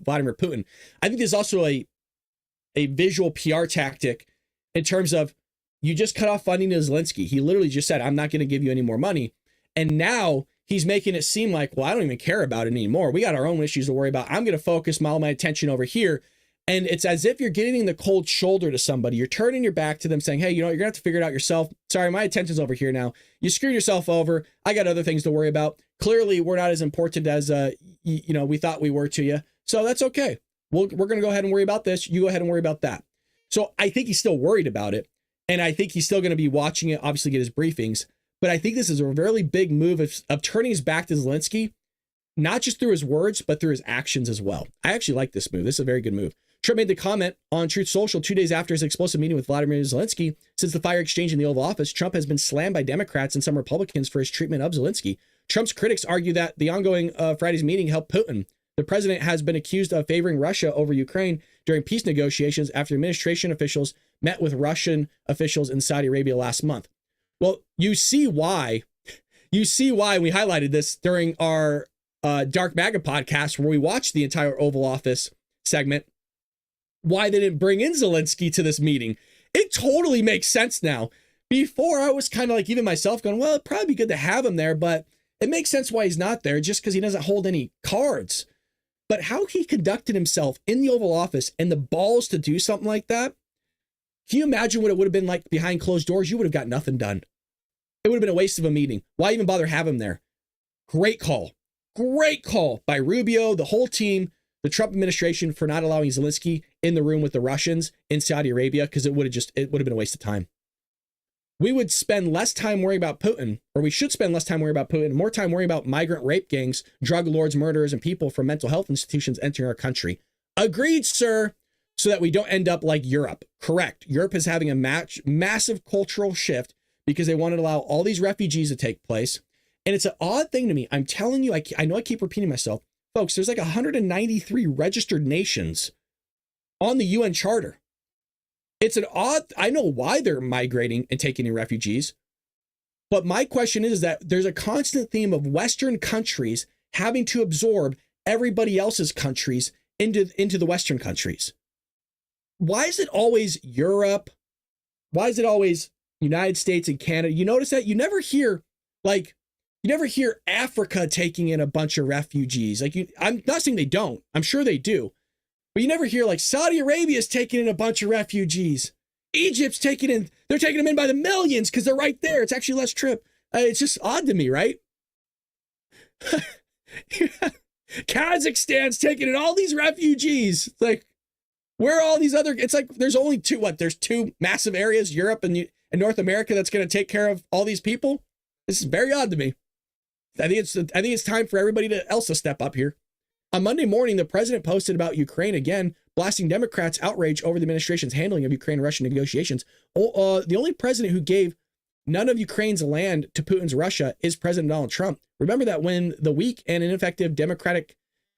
Vladimir Putin. I think there's also a visual PR tactic in terms of, you just cut off funding to Zelensky. He literally just said, I'm not going to give you any more money. And now he's making it seem like, well, I don't even care about it anymore. We got our own issues to worry about. I'm going to focus all my attention over here. And it's as if you're getting the cold shoulder to somebody. You're turning your back to them saying, hey, you're going to have to figure it out yourself. Sorry, my attention's over here now. You screwed yourself over. I got other things to worry about. Clearly, we're not as important as, we thought we were to you. So that's okay. We're going to go ahead and worry about this. You go ahead and worry about that. So I think he's still worried about it. And I think he's still going to be watching it, obviously get his briefings. But I think this is a really big move of turning his back to Zelensky, not just through his words, but through his actions as well. I actually like this move. This is a very good move. Trump made the comment on Truth Social 2 days after his explosive meeting with Vladimir Zelensky. Since the fire exchange in the Oval Office, Trump has been slammed by Democrats and some Republicans for his treatment of Zelensky. Trump's critics argue that the ongoing Friday's meeting helped Putin. The president has been accused of favoring Russia over Ukraine during peace negotiations after administration officials met with Russian officials in Saudi Arabia last month. Well, you see why we highlighted this during our Dark MAGA podcast, where we watched the entire Oval Office segment, why they didn't bring in Zelensky to this meeting. It totally makes sense now. Before, I was kind of like, even myself going, well, it'd probably be good to have him there, but it makes sense why he's not there, just because he doesn't hold any cards. But how he conducted himself in the Oval Office and the balls to do something like that, can you imagine what it would have been like behind closed doors? You would have got nothing done. It would have been a waste of a meeting. Why even bother having him there? Great call by Rubio, the whole team, the Trump administration, for not allowing Zelensky in the room with the Russians in Saudi Arabia, because it would have been a waste of time. We would spend less time worrying about Putin, or we should spend less time worrying about Putin, more time worrying about migrant rape gangs, drug lords, murderers, and people from mental health institutions entering our country. Agreed, sir. So that we don't end up like Europe. Correct. Europe is having a massive cultural shift because they want to allow all these refugees to take place. And it's an odd thing to me. I'm telling you, I know I keep repeating myself. Folks, there's like 193 registered nations on the UN Charter. It's I know why they're migrating and taking in refugees. But my question is that there's a constant theme of Western countries having to absorb everybody else's countries into the Western countries. Why is it always Europe? Why is it always United States and Canada? You notice that you never hear Africa taking in a bunch of refugees. I'm not saying they don't. I'm sure they do. But you never hear like Saudi Arabia is taking in a bunch of refugees. Egypt's they're taking them in by the millions because they're right there. It's actually less trip. It's just odd to me, right? Kazakhstan's taking in all these refugees. It's like, where are all these other, it's like, there's only there's two massive areas, Europe and North America, that's going to take care of all these people. This is very odd to me. I think it's time for everybody else to step up here. On Monday morning, the president posted about Ukraine again, blasting Democrats' outrage over the administration's handling of Ukraine-Russian negotiations. The only president who gave none of Ukraine's land to Putin's Russia is President Donald Trump. Remember that when the weak and ineffective Democratic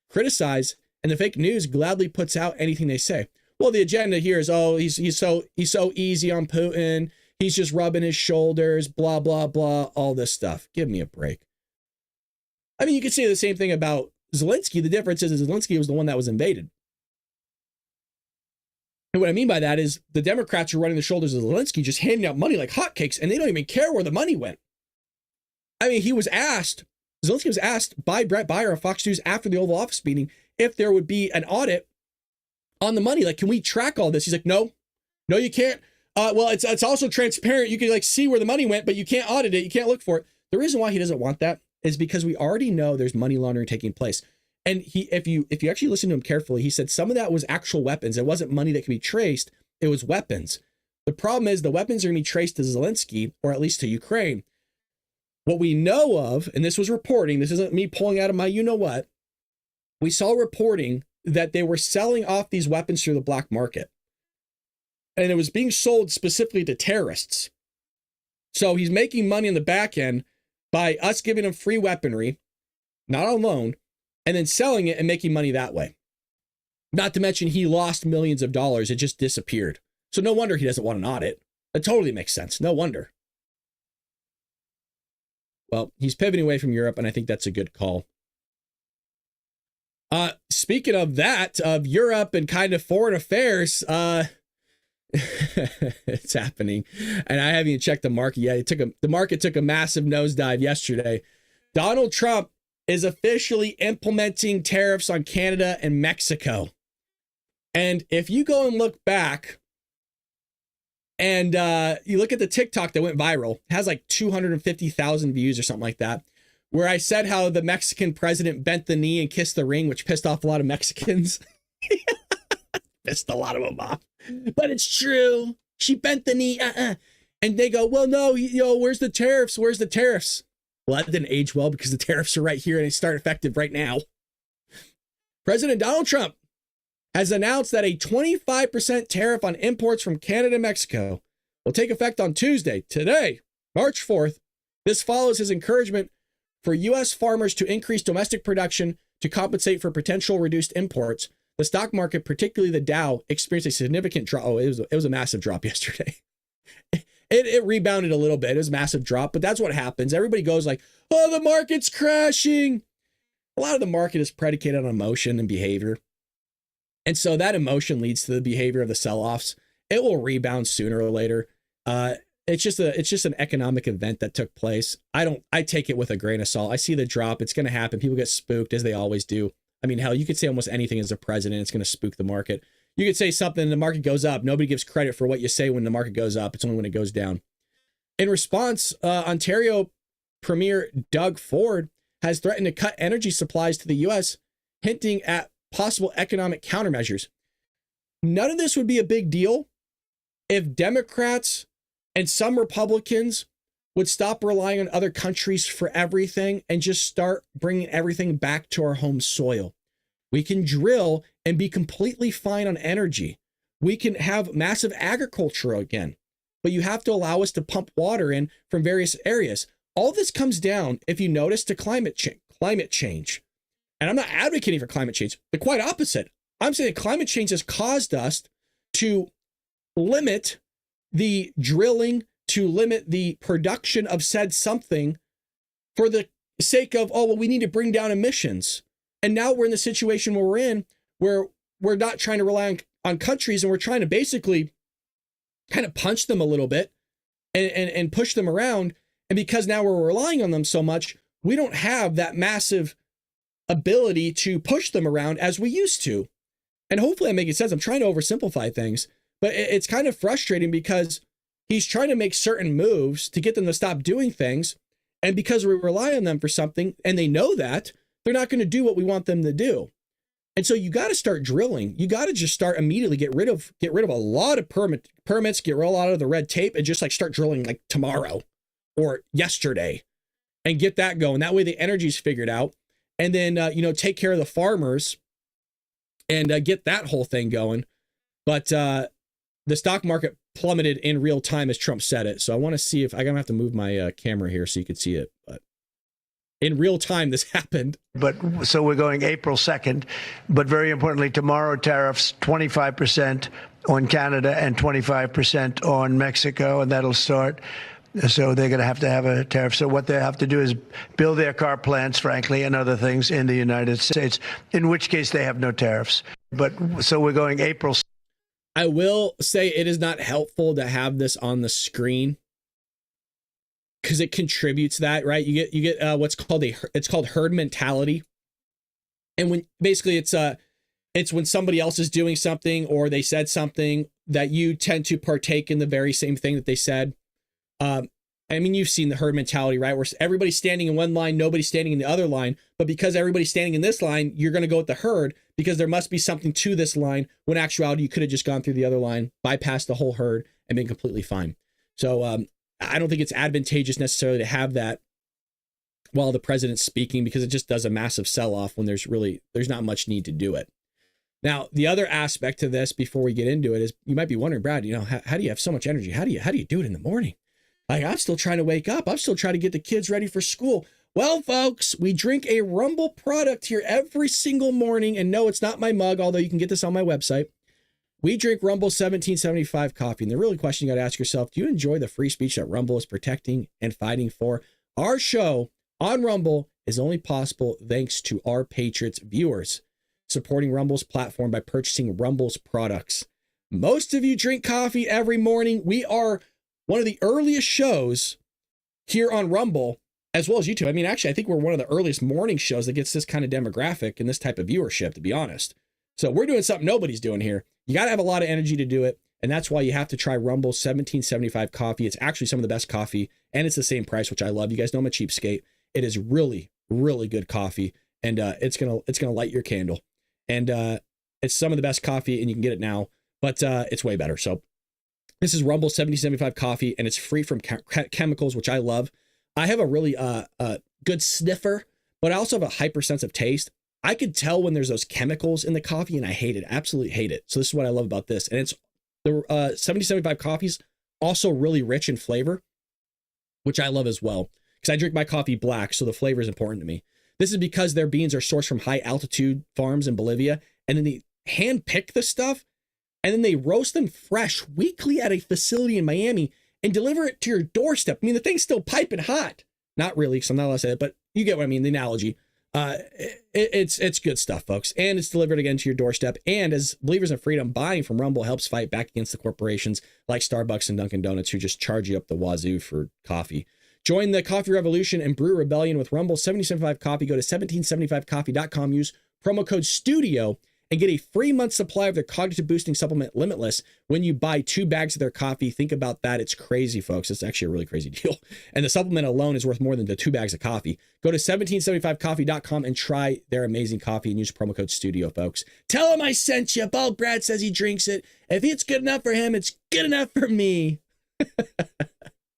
criticize and the fake news gladly puts out anything they say. Well, the agenda here is, oh, he's so easy on Putin. He's just rubbing his shoulders, blah, blah, blah, all this stuff. Give me a break. I mean, you could say the same thing about Zelensky. The difference is Zelensky was the one that was invaded. And what I mean by that is the Democrats are running the shoulders of Zelensky, just handing out money like hotcakes, and they don't even care where the money went. I mean, Zelensky was asked by Brett Baier of Fox News after the Oval Office meeting if there would be an audit on the money. Like, can we track all this? He's like, no, you can't. Well, it's also transparent. You can like see where the money went, but you can't audit it. You can't look for it. The reason why he doesn't want that is because we already know there's money laundering taking place. And if you actually listen to him carefully, he said some of that was actual weapons. It wasn't money that can be traced. It was weapons. The problem is the weapons are going to be traced to Zelensky, or at least to Ukraine. What we know of, and this was reporting, this isn't me pulling out of my you-know-what, we saw reporting that they were selling off these weapons through the black market. And it was being sold specifically to terrorists. So he's making money in the back end by us giving him free weaponry, not on loan, and then selling it and making money that way. Not to mention he lost millions of dollars. It just disappeared. So no wonder he doesn't want an audit. That totally makes sense. No wonder. Well, he's pivoting away from Europe, and I think that's a good call. Speaking of that, of Europe and kind of foreign affairs, it's happening. And I haven't even checked the market yet. The market took a massive nosedive yesterday. Donald Trump is officially implementing tariffs on Canada and Mexico. And if you go and look back and you look at the TikTok that went viral, it has like 250,000 views or something like that, where I said how the Mexican president bent the knee and kissed the ring, which pissed off a lot of Mexicans. Pissed a lot of them off. But it's true. She bent the knee. And they go, well, no, where's the tariffs? Where's the tariffs? Well, that didn't age well because the tariffs are right here and they start effective right now. President Donald Trump has announced that a 25% tariff on imports from Canada and Mexico will take effect on Tuesday, today, March 4th. This follows his encouragement for U.S. farmers to increase domestic production to compensate for potential reduced imports. The stock market, particularly the Dow, experienced a significant drop. Oh, it was a massive drop yesterday. It rebounded a little bit. It was a massive drop, but that's what happens. Everybody goes like, oh, the market's crashing. A lot of the market is predicated on emotion and behavior. And so that emotion leads to the behavior of the sell-offs. It will rebound sooner or later. It's just an economic event that took place. I take it with a grain of salt. I see the drop. It's going to happen. People get spooked as they always do. I mean, hell, you could say almost anything as a president. It's going to spook the market. You could say something and the market goes up. Nobody gives credit for what you say when the market goes up. It's only when it goes down. In response, Ontario Premier Doug Ford has threatened to cut energy supplies to the U.S., hinting at possible economic countermeasures. None of this would be a big deal if Democrats and some Republicans would stop relying on other countries for everything and just start bringing everything back to our home soil. We can drill and be completely fine on energy. We can have massive agriculture again, but you have to allow us to pump water in from various areas. All this comes down, if you notice, to climate change. And I'm not advocating for climate change. The quite opposite. I'm saying climate change has caused us to limit the drilling, to limit the production of said something for the sake of, oh, well, we need to bring down emissions. And now we're in the situation where we're in, where we're not trying to rely on countries, and we're trying to basically kind of punch them a little bit and push them around. And because now we're relying on them so much, we don't have that massive ability to push them around as we used to. And hopefully I'm making sense. I'm trying to oversimplify things, but it's kind of frustrating because he's trying to make certain moves to get them to stop doing things. And because we rely on them for something and they know that, they're not going to do what we want them to do. And so you got to start drilling. You got to just start immediately, get rid of a lot of permits, get rid of a lot of the red tape, and just like start drilling like tomorrow or yesterday and get that going. That way the energy's figured out. And then, take care of the farmers and get that whole thing going. But the stock market plummeted in real time as Trump said it. So I want to see if I'm going to have to move my camera here so you can see it. But in real time, this happened. But so we're going April 2nd. But very importantly, tomorrow tariffs 25% on Canada and 25% on Mexico, and that'll start. So they're going to have a tariff. So what they have to do is build their car plants, frankly, and other things in the United States, in which case they have no tariffs. But so we're going April. I will say it is not helpful to have this on the screen because it contributes that, right? You get what's called it's called herd mentality. And when basically it's when somebody else is doing something or they said something that you tend to partake in the very same thing that they said. I mean, you've seen the herd mentality, right? Where everybody's standing in one line, nobody's standing in the other line. But because everybody's standing in this line, you're going to go with the herd because there must be something to this line. When in actuality, you could have just gone through the other line, bypassed the whole herd, and been completely fine. So I don't think it's advantageous necessarily to have that while the president's speaking because it just does a massive sell-off when there's not much need to do it. Now, the other aspect to this before we get into it is you might be wondering, Brad, how do you have so much energy? How do you do it in the morning? Like, I'm still trying to wake up. I'm still trying to get the kids ready for school. Well, folks, we drink a Rumble product here every single morning. And no, it's not my mug, although you can get this on my website. We drink Rumble 1775 coffee. And the real question you got to ask yourself, do you enjoy the free speech that Rumble is protecting and fighting for? Our show on Rumble is only possible thanks to our Patriots viewers supporting Rumble's platform by purchasing Rumble's products. Most of you drink coffee every morning. We are one of the earliest shows here on Rumble, as well as YouTube. I mean, actually, I think we're one of the earliest morning shows that gets this kind of demographic and this type of viewership, to be honest. So we're doing something nobody's doing here. You got to have a lot of energy to do it. And that's why you have to try Rumble 1775 coffee. It's actually some of the best coffee and it's the same price, which I love. You guys know I'm a cheapskate. It is really, really good coffee. And it's going to light your candle. And it's some of the best coffee and you can get it now, but it's way better. So this is Rumble 1775 coffee, and it's free from chemicals, which I love. I have a really good sniffer, but I also have a hypersensitive taste. I could tell when there's those chemicals in the coffee, and I hate it. Absolutely hate it. So this is what I love about this. And it's the 1775 coffee's also really rich in flavor, which I love as well, because I drink my coffee black, so the flavor is important to me. This is because their beans are sourced from high altitude farms in Bolivia, and then they hand pick the stuff. And then they roast them fresh weekly at a facility in Miami and deliver it to your doorstep. I mean, the thing's still piping hot. Not really, because I'm not allowed to say it, but you get what I mean, the analogy. It's good stuff, folks. And it's delivered again to your doorstep. And as believers in freedom, buying from Rumble helps fight back against the corporations like Starbucks and Dunkin' Donuts who just charge you up the wazoo for coffee. Join the coffee revolution and brew rebellion with Rumble 1775 coffee. Go to 1775coffee.com, use promo code STUDIO, and get a free month supply of their cognitive boosting supplement Limitless when you buy 2 bags of their coffee. Think about that. It's crazy, folks. It's actually a really crazy deal. And the supplement alone is worth more than the 2 bags of coffee. Go to 1775coffee.com and try their amazing coffee and use promo code STUDIO, folks. Tell him I sent you. Bald Brad says he drinks it. If it's good enough for him, it's good enough for me.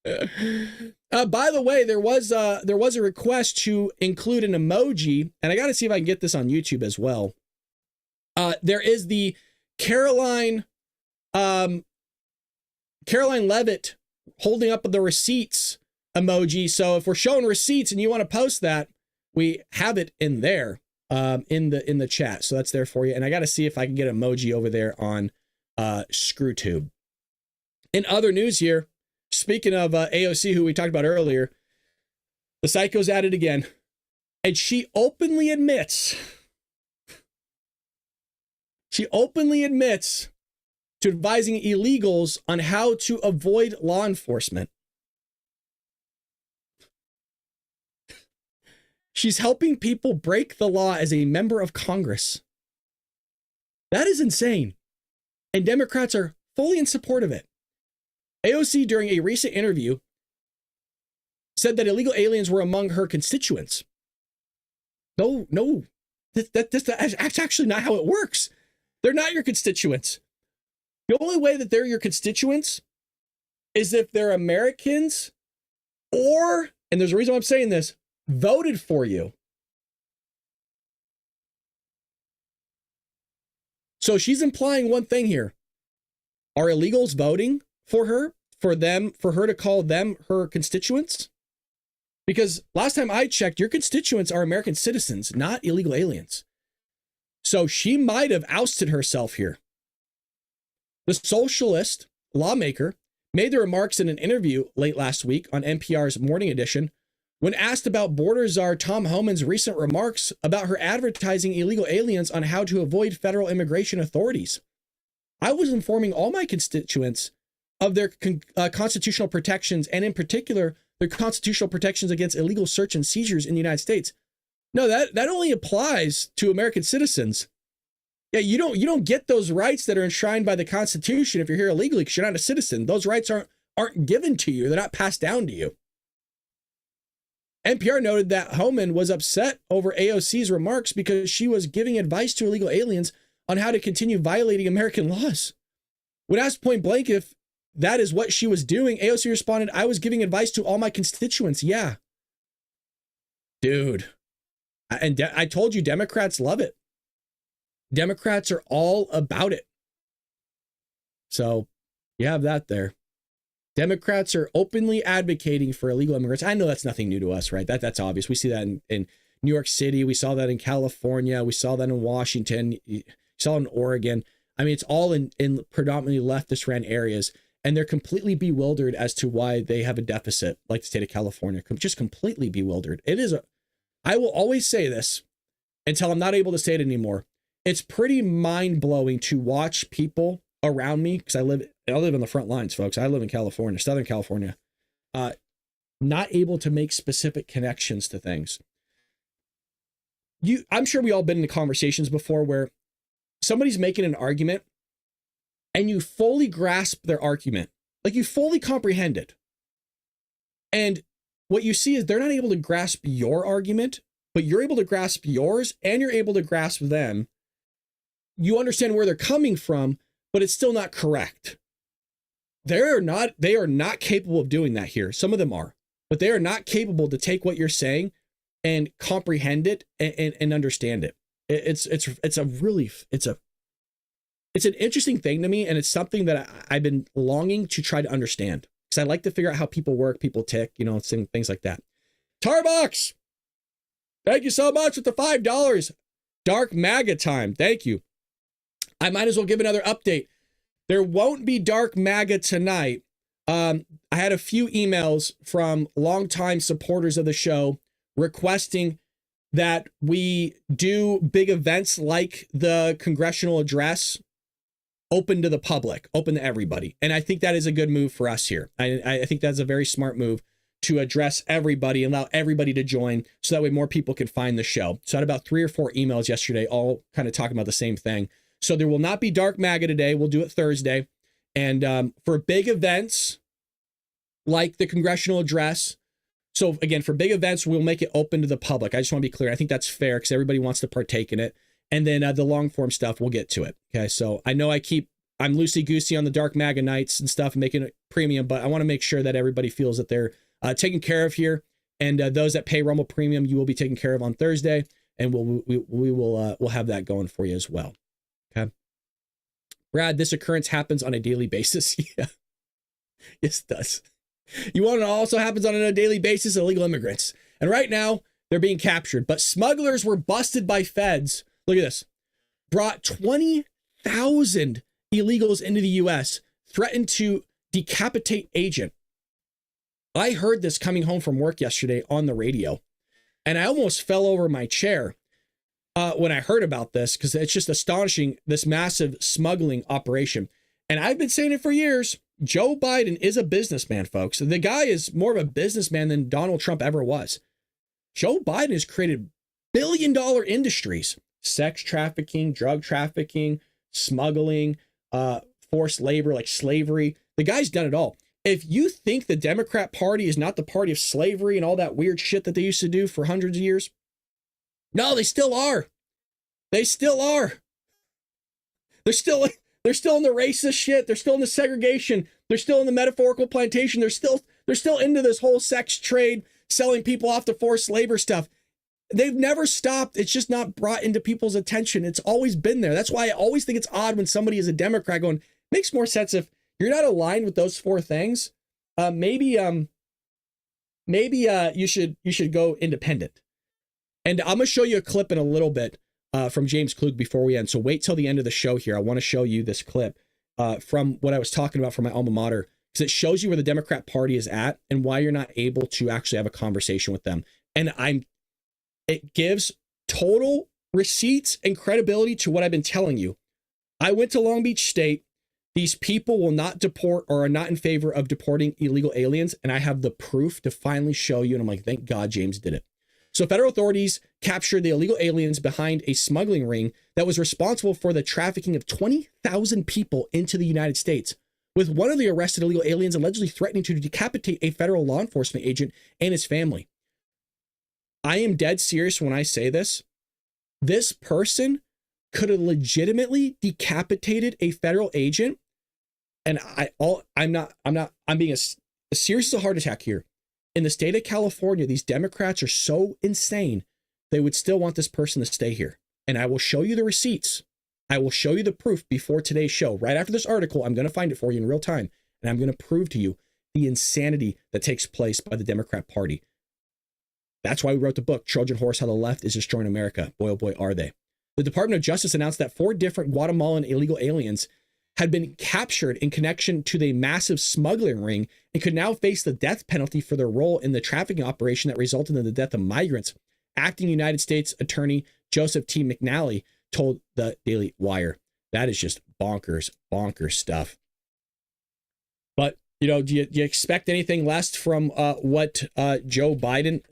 By the way, there was a request to include an emoji, and I got to see if I can get this on YouTube as well. There is the Caroline Levitt holding up the receipts emoji. So if we're showing receipts and you want to post that, we have it in there, in the chat. So that's there for you. And I got to see if I can get an emoji over there on ScrewTube. In other news here, speaking of AOC, who we talked about earlier, the psycho's at it again, and she openly admits to advising illegals on how to avoid law enforcement. She's helping people break the law as a member of Congress. That is insane. And Democrats are fully in support of it. AOC, during a recent interview, said that illegal aliens were among her constituents. No, that's actually not how it works. They're not your constituents. The only way that they're your constituents is if they're Americans or, and there's a reason why I'm saying this, voted for you. So she's implying one thing here. Are illegals voting for her, for her to call them her constituents? Because last time I checked, your constituents are American citizens, not illegal aliens. So she might have ousted herself here. The socialist lawmaker made the remarks in an interview late last week on NPR's Morning Edition when asked about border czar Tom Homan's recent remarks about her advertising illegal aliens on how to avoid federal immigration authorities. I was informing all my constituents of their constitutional protections, and in particular, their constitutional protections against illegal search and seizures in the United States. No, that only applies to American citizens. Yeah, you don't get those rights that are enshrined by the Constitution if you're here illegally because you're not a citizen. Those rights aren't given to you. They're not passed down to you. NPR noted that Homan was upset over AOC's remarks because she was giving advice to illegal aliens on how to continue violating American laws. When asked point blank if that is what she was doing, AOC responded, "I was giving advice to all my constituents." Yeah. Dude. And I told you, Democrats love it. Democrats are all about it. So you have that there. Democrats are openly advocating for illegal immigrants. I know that's nothing new to us, right? That's obvious. We see that in New York City. We saw that in California. We saw that in Washington. You saw it in Oregon. I mean, it's all in predominantly leftist ran areas. And they're completely bewildered as to why they have a deficit, like the state of California. Just completely bewildered. I will always say this until I'm not able to say it anymore. It's pretty mind-blowing to watch people around me, because I live on the front lines, folks. I live in California, Southern California, not able to make specific connections to things. I'm sure we all been in conversations before where somebody's making an argument and you fully grasp their argument, like you fully comprehend it. And what you see is they're not able to grasp your argument, but you're able to grasp yours and you're able to grasp them. You understand where they're coming from, but it's still not correct. They are not capable of doing that here. Some of them are, but they are not capable to take what you're saying and comprehend it and understand it. It's an interesting thing to me, and it's something that I've been longing to try to understand, because I like to figure out how people work, people tick, things like that. Tarbox, thank you so much with the $5. Dark MAGA time. Thank you. I might as well give another update. There won't be Dark MAGA tonight. I had a few emails from longtime supporters of the show requesting that we do big events like the congressional address open to the public, open to everybody. And I think that is a good move for us here. I think that's a very smart move to address everybody and allow everybody to join so that way more people can find the show. So I had about 3 or 4 emails yesterday, all kind of talking about the same thing. So there will not be Dark MAGA today. We'll do it Thursday. And for big events like the congressional address. So again, for big events, we'll make it open to the public. I just want to be clear. I think that's fair because everybody wants to partake in it. And then the long form stuff, we'll get to it. Okay. So I know I'm loosey goosey on the Dark MAGA nights and stuff, making it premium, but I want to make sure that everybody feels that they're taken care of here. And those that pay Rumble Premium, you will be taken care of on Thursday. And we'll have that going for you as well. Okay. Brad, this occurrence happens on a daily basis. Yeah. Yes, it does. You want to know also happens on a daily basis? Illegal immigrants. And right now they're being captured, but smugglers were busted by feds. Look at this. Brought 20,000 illegals into the U.S., threatened to decapitate agent. I heard this coming home from work yesterday on the radio, and I almost fell over my chair when I heard about this, because it's just astonishing, this massive smuggling operation. And I've been saying it for years. Joe Biden is a businessman, folks. The guy is more of a businessman than Donald Trump ever was. Joe Biden has created billion-dollar industries: sex trafficking, drug trafficking, smuggling, forced labor like slavery. The guy's done it all. If you think the Democrat Party is not the party of slavery and all that weird shit that they used to do for hundreds of years, no, they still are. They still are. They're still in the racist shit. They're still in the segregation. They're still in the metaphorical plantation. They're still into this whole sex trade, selling people off to forced labor stuff. They've never stopped. It's just not brought into people's attention. It's always been there. That's why I always think it's odd when somebody is a Democrat going, makes more sense if you're not aligned with those four things, maybe you should go independent. And I'm gonna show you a clip in a little bit from James Klug before we end. So wait till the end of the show here. I want to show you this clip from what I was talking about from my alma mater, because it shows you where the Democrat Party is at and why you're not able to actually have a conversation with them. And it gives total receipts and credibility to what I've been telling you. I went to Long Beach State. These people will not deport or are not in favor of deporting illegal aliens. And I have the proof to finally show you. And I'm like, thank God James did it. So federal authorities captured the illegal aliens behind a smuggling ring that was responsible for the trafficking of 20,000 people into the United States, with one of the arrested illegal aliens allegedly threatening to decapitate a federal law enforcement agent and his family. I am dead serious when I say this. This person could have legitimately decapitated a federal agent. And I'm being a serious heart attack here. In the state of California, these Democrats are so insane, they would still want this person to stay here. And I will show you the receipts. I will show you the proof before today's show. Right after this article, I'm going to find it for you in real time. And I'm going to prove to you the insanity that takes place by the Democrat Party. That's why we wrote the book, Trojan Horse, How the Left is Destroying America. Boy, oh boy, are they. The Department of Justice announced that 4 different Guatemalan illegal aliens had been captured in connection to the massive smuggling ring and could now face the death penalty for their role in the trafficking operation that resulted in the death of migrants. Acting United States Attorney Joseph T. McNally told the Daily Wire. That is just bonkers stuff. But, do you expect anything less from what Joe Biden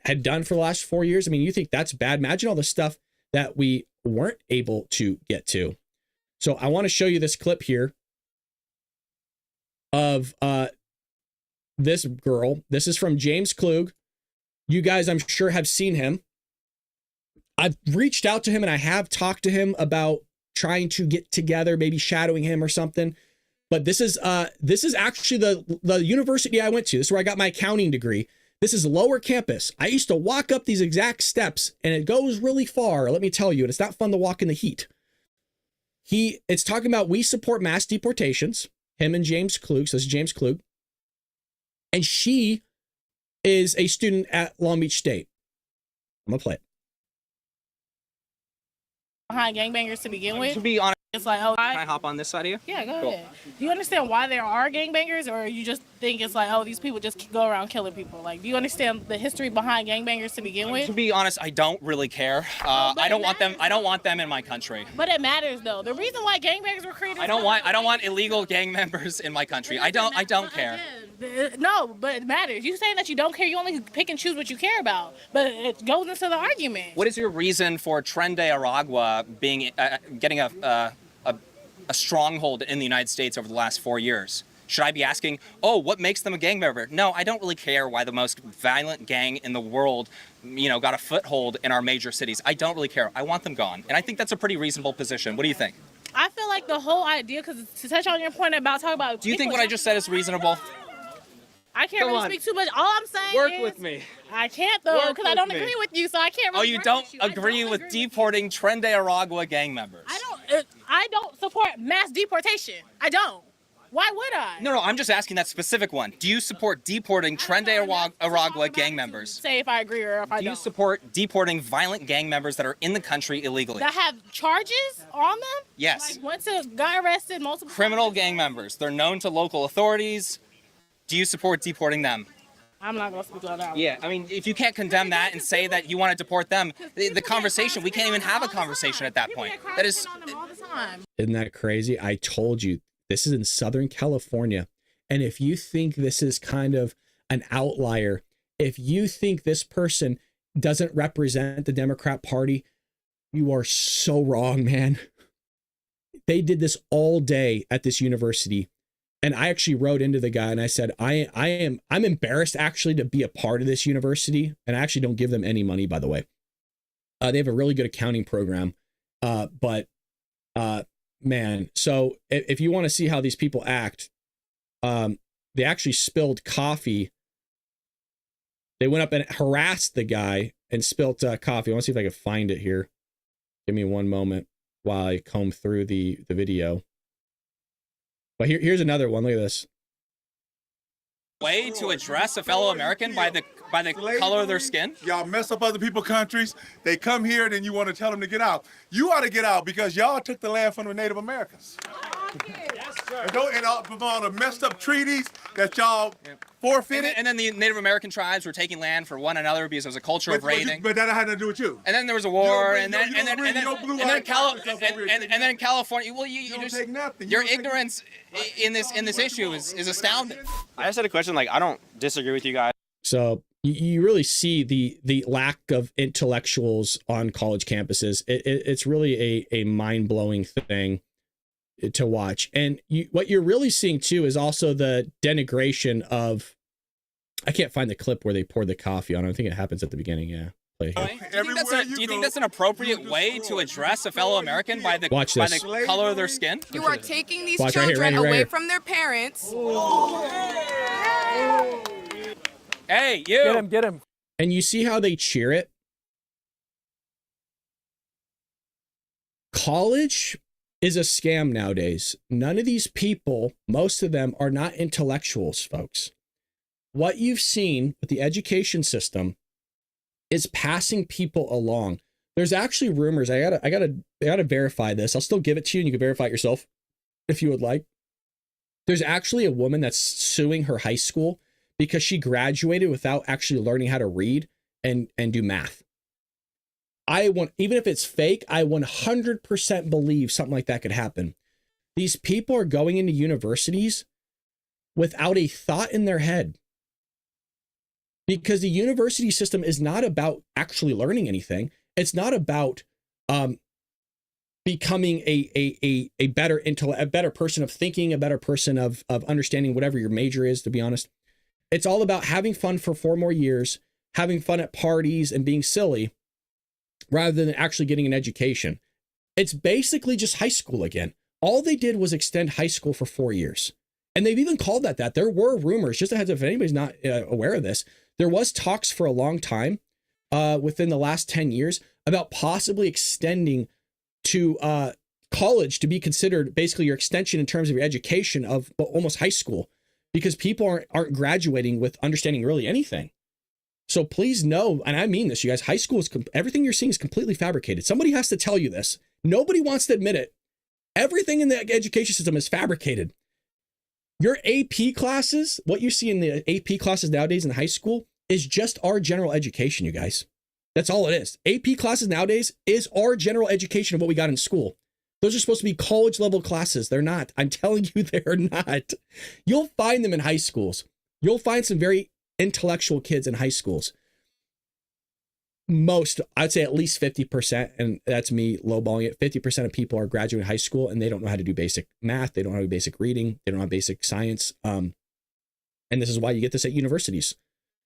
had done for the last 4 years? I mean, you think that's bad? Imagine all the stuff that we weren't able to get to. So I want to show you this clip here of this girl. This is from James Klug. You guys, I'm sure, have seen him. I've reached out to him and I have talked to him about trying to get together, maybe shadowing him or something. But this is actually the university I went to. This is where I got my accounting degree. This is Lower Campus. I used to walk up these exact steps and it goes really far, let me tell you, and it's not fun to walk in the heat. It's talking about we support mass deportations, him and James Klug. So this is James Klug. And she is a student at Long Beach State. I'm going to play it. Behind gangbangers to begin with. To be honest, It's like, can I hop on this side of you? Yeah, go ahead. Do you understand why there are gangbangers, or you just think it's like, oh, these people just go around killing people? Like, do you understand the history behind gangbangers to begin with? To be honest, I don't really care. I don't want them. I don't want them in my country. But it matters, though. The reason why gangbangers were created. I don't want illegal gang members in my country. I don't care. No, but it matters. You saying that you don't care, you only pick and choose what you care about. But it goes into the argument. What is your reason for Tren de Aragua getting a stronghold in the United States over the last 4 years? Should I be asking, what makes them a gang member? No, I don't really care why the most violent gang in the world, got a foothold in our major cities. I don't really care. I want them gone. And I think that's a pretty reasonable position. What do you think? I feel like the whole idea, because to touch on your point about talking about... Do you think what I just said is reasonable? I can't really speak too much. All I'm saying Work is... with me. I can't, though, because I don't agree with you, so I can't really... Oh, you don't agree with deporting Tren de Aragua gang members? I don't support mass deportation. I don't. Why would I? No, I'm just asking that specific one. Do you support deporting Tren de Aragua gang members? Say if I agree or if I don't. Do you support deporting violent gang members that are in the country illegally? That have charges on them? Yes. Like got arrested multiple Criminal times? gang members. They're known to local authorities. Do you support deporting them? I'm not going to speak on that one. Yeah, I mean, if you can't condemn that and say that you want to deport them, the conversation, we can't even have a conversation at that point. That is... Isn't that crazy? I told you, this is in Southern California. And if you think this is kind of an outlier, if you think this person doesn't represent the Democrat Party, you are so wrong, man. They did this all day at this university. And I actually wrote into the guy and I said, I'm embarrassed actually to be a part of this university. And I actually don't give them any money, by the way. They have a really good accounting program. Man, so if you want to see how these people act, they actually spilled coffee. They went up and harassed the guy and spilled coffee. I want to see if I can find it here. Give me one moment while I comb through the video. But here's another one. Look at this. Way to address a fellow American by the color of their skin? Y'all mess up other people's countries. They come here, then you want to tell them to get out. You ought to get out because y'all took the land from the Native Americans. Yes, sir. And all the messed up treaties that y'all forfeited. And then the Native American tribes were taking land for one another because there was a culture of raiding. But that had nothing to do with you. And then there was a war, and then California. Well, you just take nothing. Your ignorance in this issue is astounding. I just had a question. Like, I don't disagree with you guys. So you really see the lack of intellectuals on college campuses. It's really a mind-blowing thing to watch. And what you're really seeing too is also the denigration of, I can't find the clip where they poured the coffee on. I think it happens at the beginning. Yeah. Play here. Do you think that's an appropriate way to address a fellow American by the color of their skin? You are taking these children away from their parents. Hey, you! Get him. And you see how they cheer it? College is a scam nowadays. None of these people, most of them, are not intellectuals, folks. What you've seen with the education system is passing people along. There's actually rumors. I gotta verify this. I'll still give it to you, and you can verify it yourself if you would like. There's actually a woman that's suing her high school because she graduated without actually learning how to read and do math. Even if it's fake, I 100% believe something like that could happen. These people are going into universities without a thought in their head, because the university system is not about actually learning anything. It's not about becoming a better person of thinking, a better person of understanding whatever your major is, to be honest. It's all about having fun for 4 more years, having fun at parties and being silly, rather than actually getting an education. It's basically just high school again. All they did was extend high school for 4 years. And they've even called that. There were rumors, just a heads up if anybody's not aware of this, there was talks for a long time within the last 10 years about possibly extending to college to be considered basically your extension in terms of your education of almost high school, because people aren't graduating with understanding really anything. So please know, and I mean this, you guys, high school is, everything you're seeing is completely fabricated. Somebody has to tell you this. Nobody wants to admit it. Everything in the education system is fabricated. Your AP classes, what you see in the AP classes nowadays in high school is just our general education, you guys. That's all it is. AP classes nowadays is our general education of what we got in school. Those are supposed to be college level classes. They're not. I'm telling you, they're not. You'll find them in high schools. You'll find some very intellectual kids in high schools. I'd say at least 50%, and that's me lowballing it. 50% of people are graduating high school and they don't know how to do basic math. They don't know how to do basic reading. They don't know basic science. And this is why you get this at universities,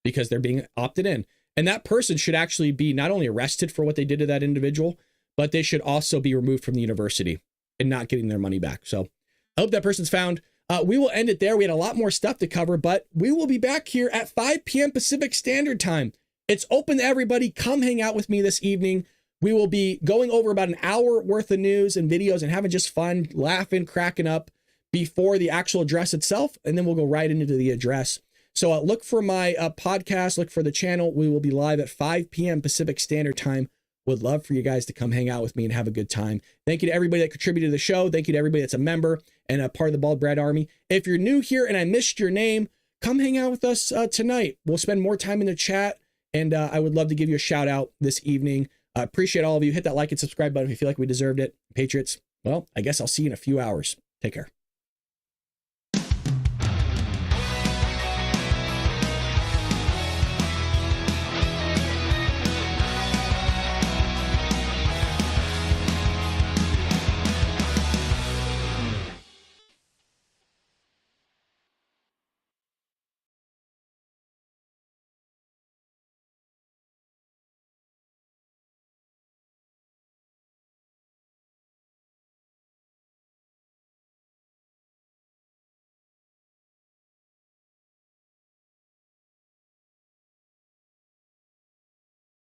because they're being opted in. And that person should actually be not only arrested for what they did to that individual, but they should also be removed from the university and not getting their money back. So I hope that person's found. We will end it there. We had a lot more stuff to cover, but we will be back here at 5 p.m. Pacific Standard Time. It's open to everybody. Come hang out with me this evening. We will be going over about an hour worth of news and videos and having just fun, laughing, cracking up before the actual address itself. And then we'll go right into the address. So look for my podcast, look for the channel. We will be live at 5 p.m. Pacific Standard Time. Would love for you guys to come hang out with me and have a good time. Thank you to everybody that contributed to the show. Thank you to everybody that's a member and a part of the Bald Brad Army. If you're new here and I missed your name, come hang out with us tonight. We'll spend more time in the chat, and I would love to give you a shout out this evening. I appreciate all of you. Hit that like and subscribe button if you feel like we deserved it. Patriots, well, I guess I'll see you in a few hours. Take care.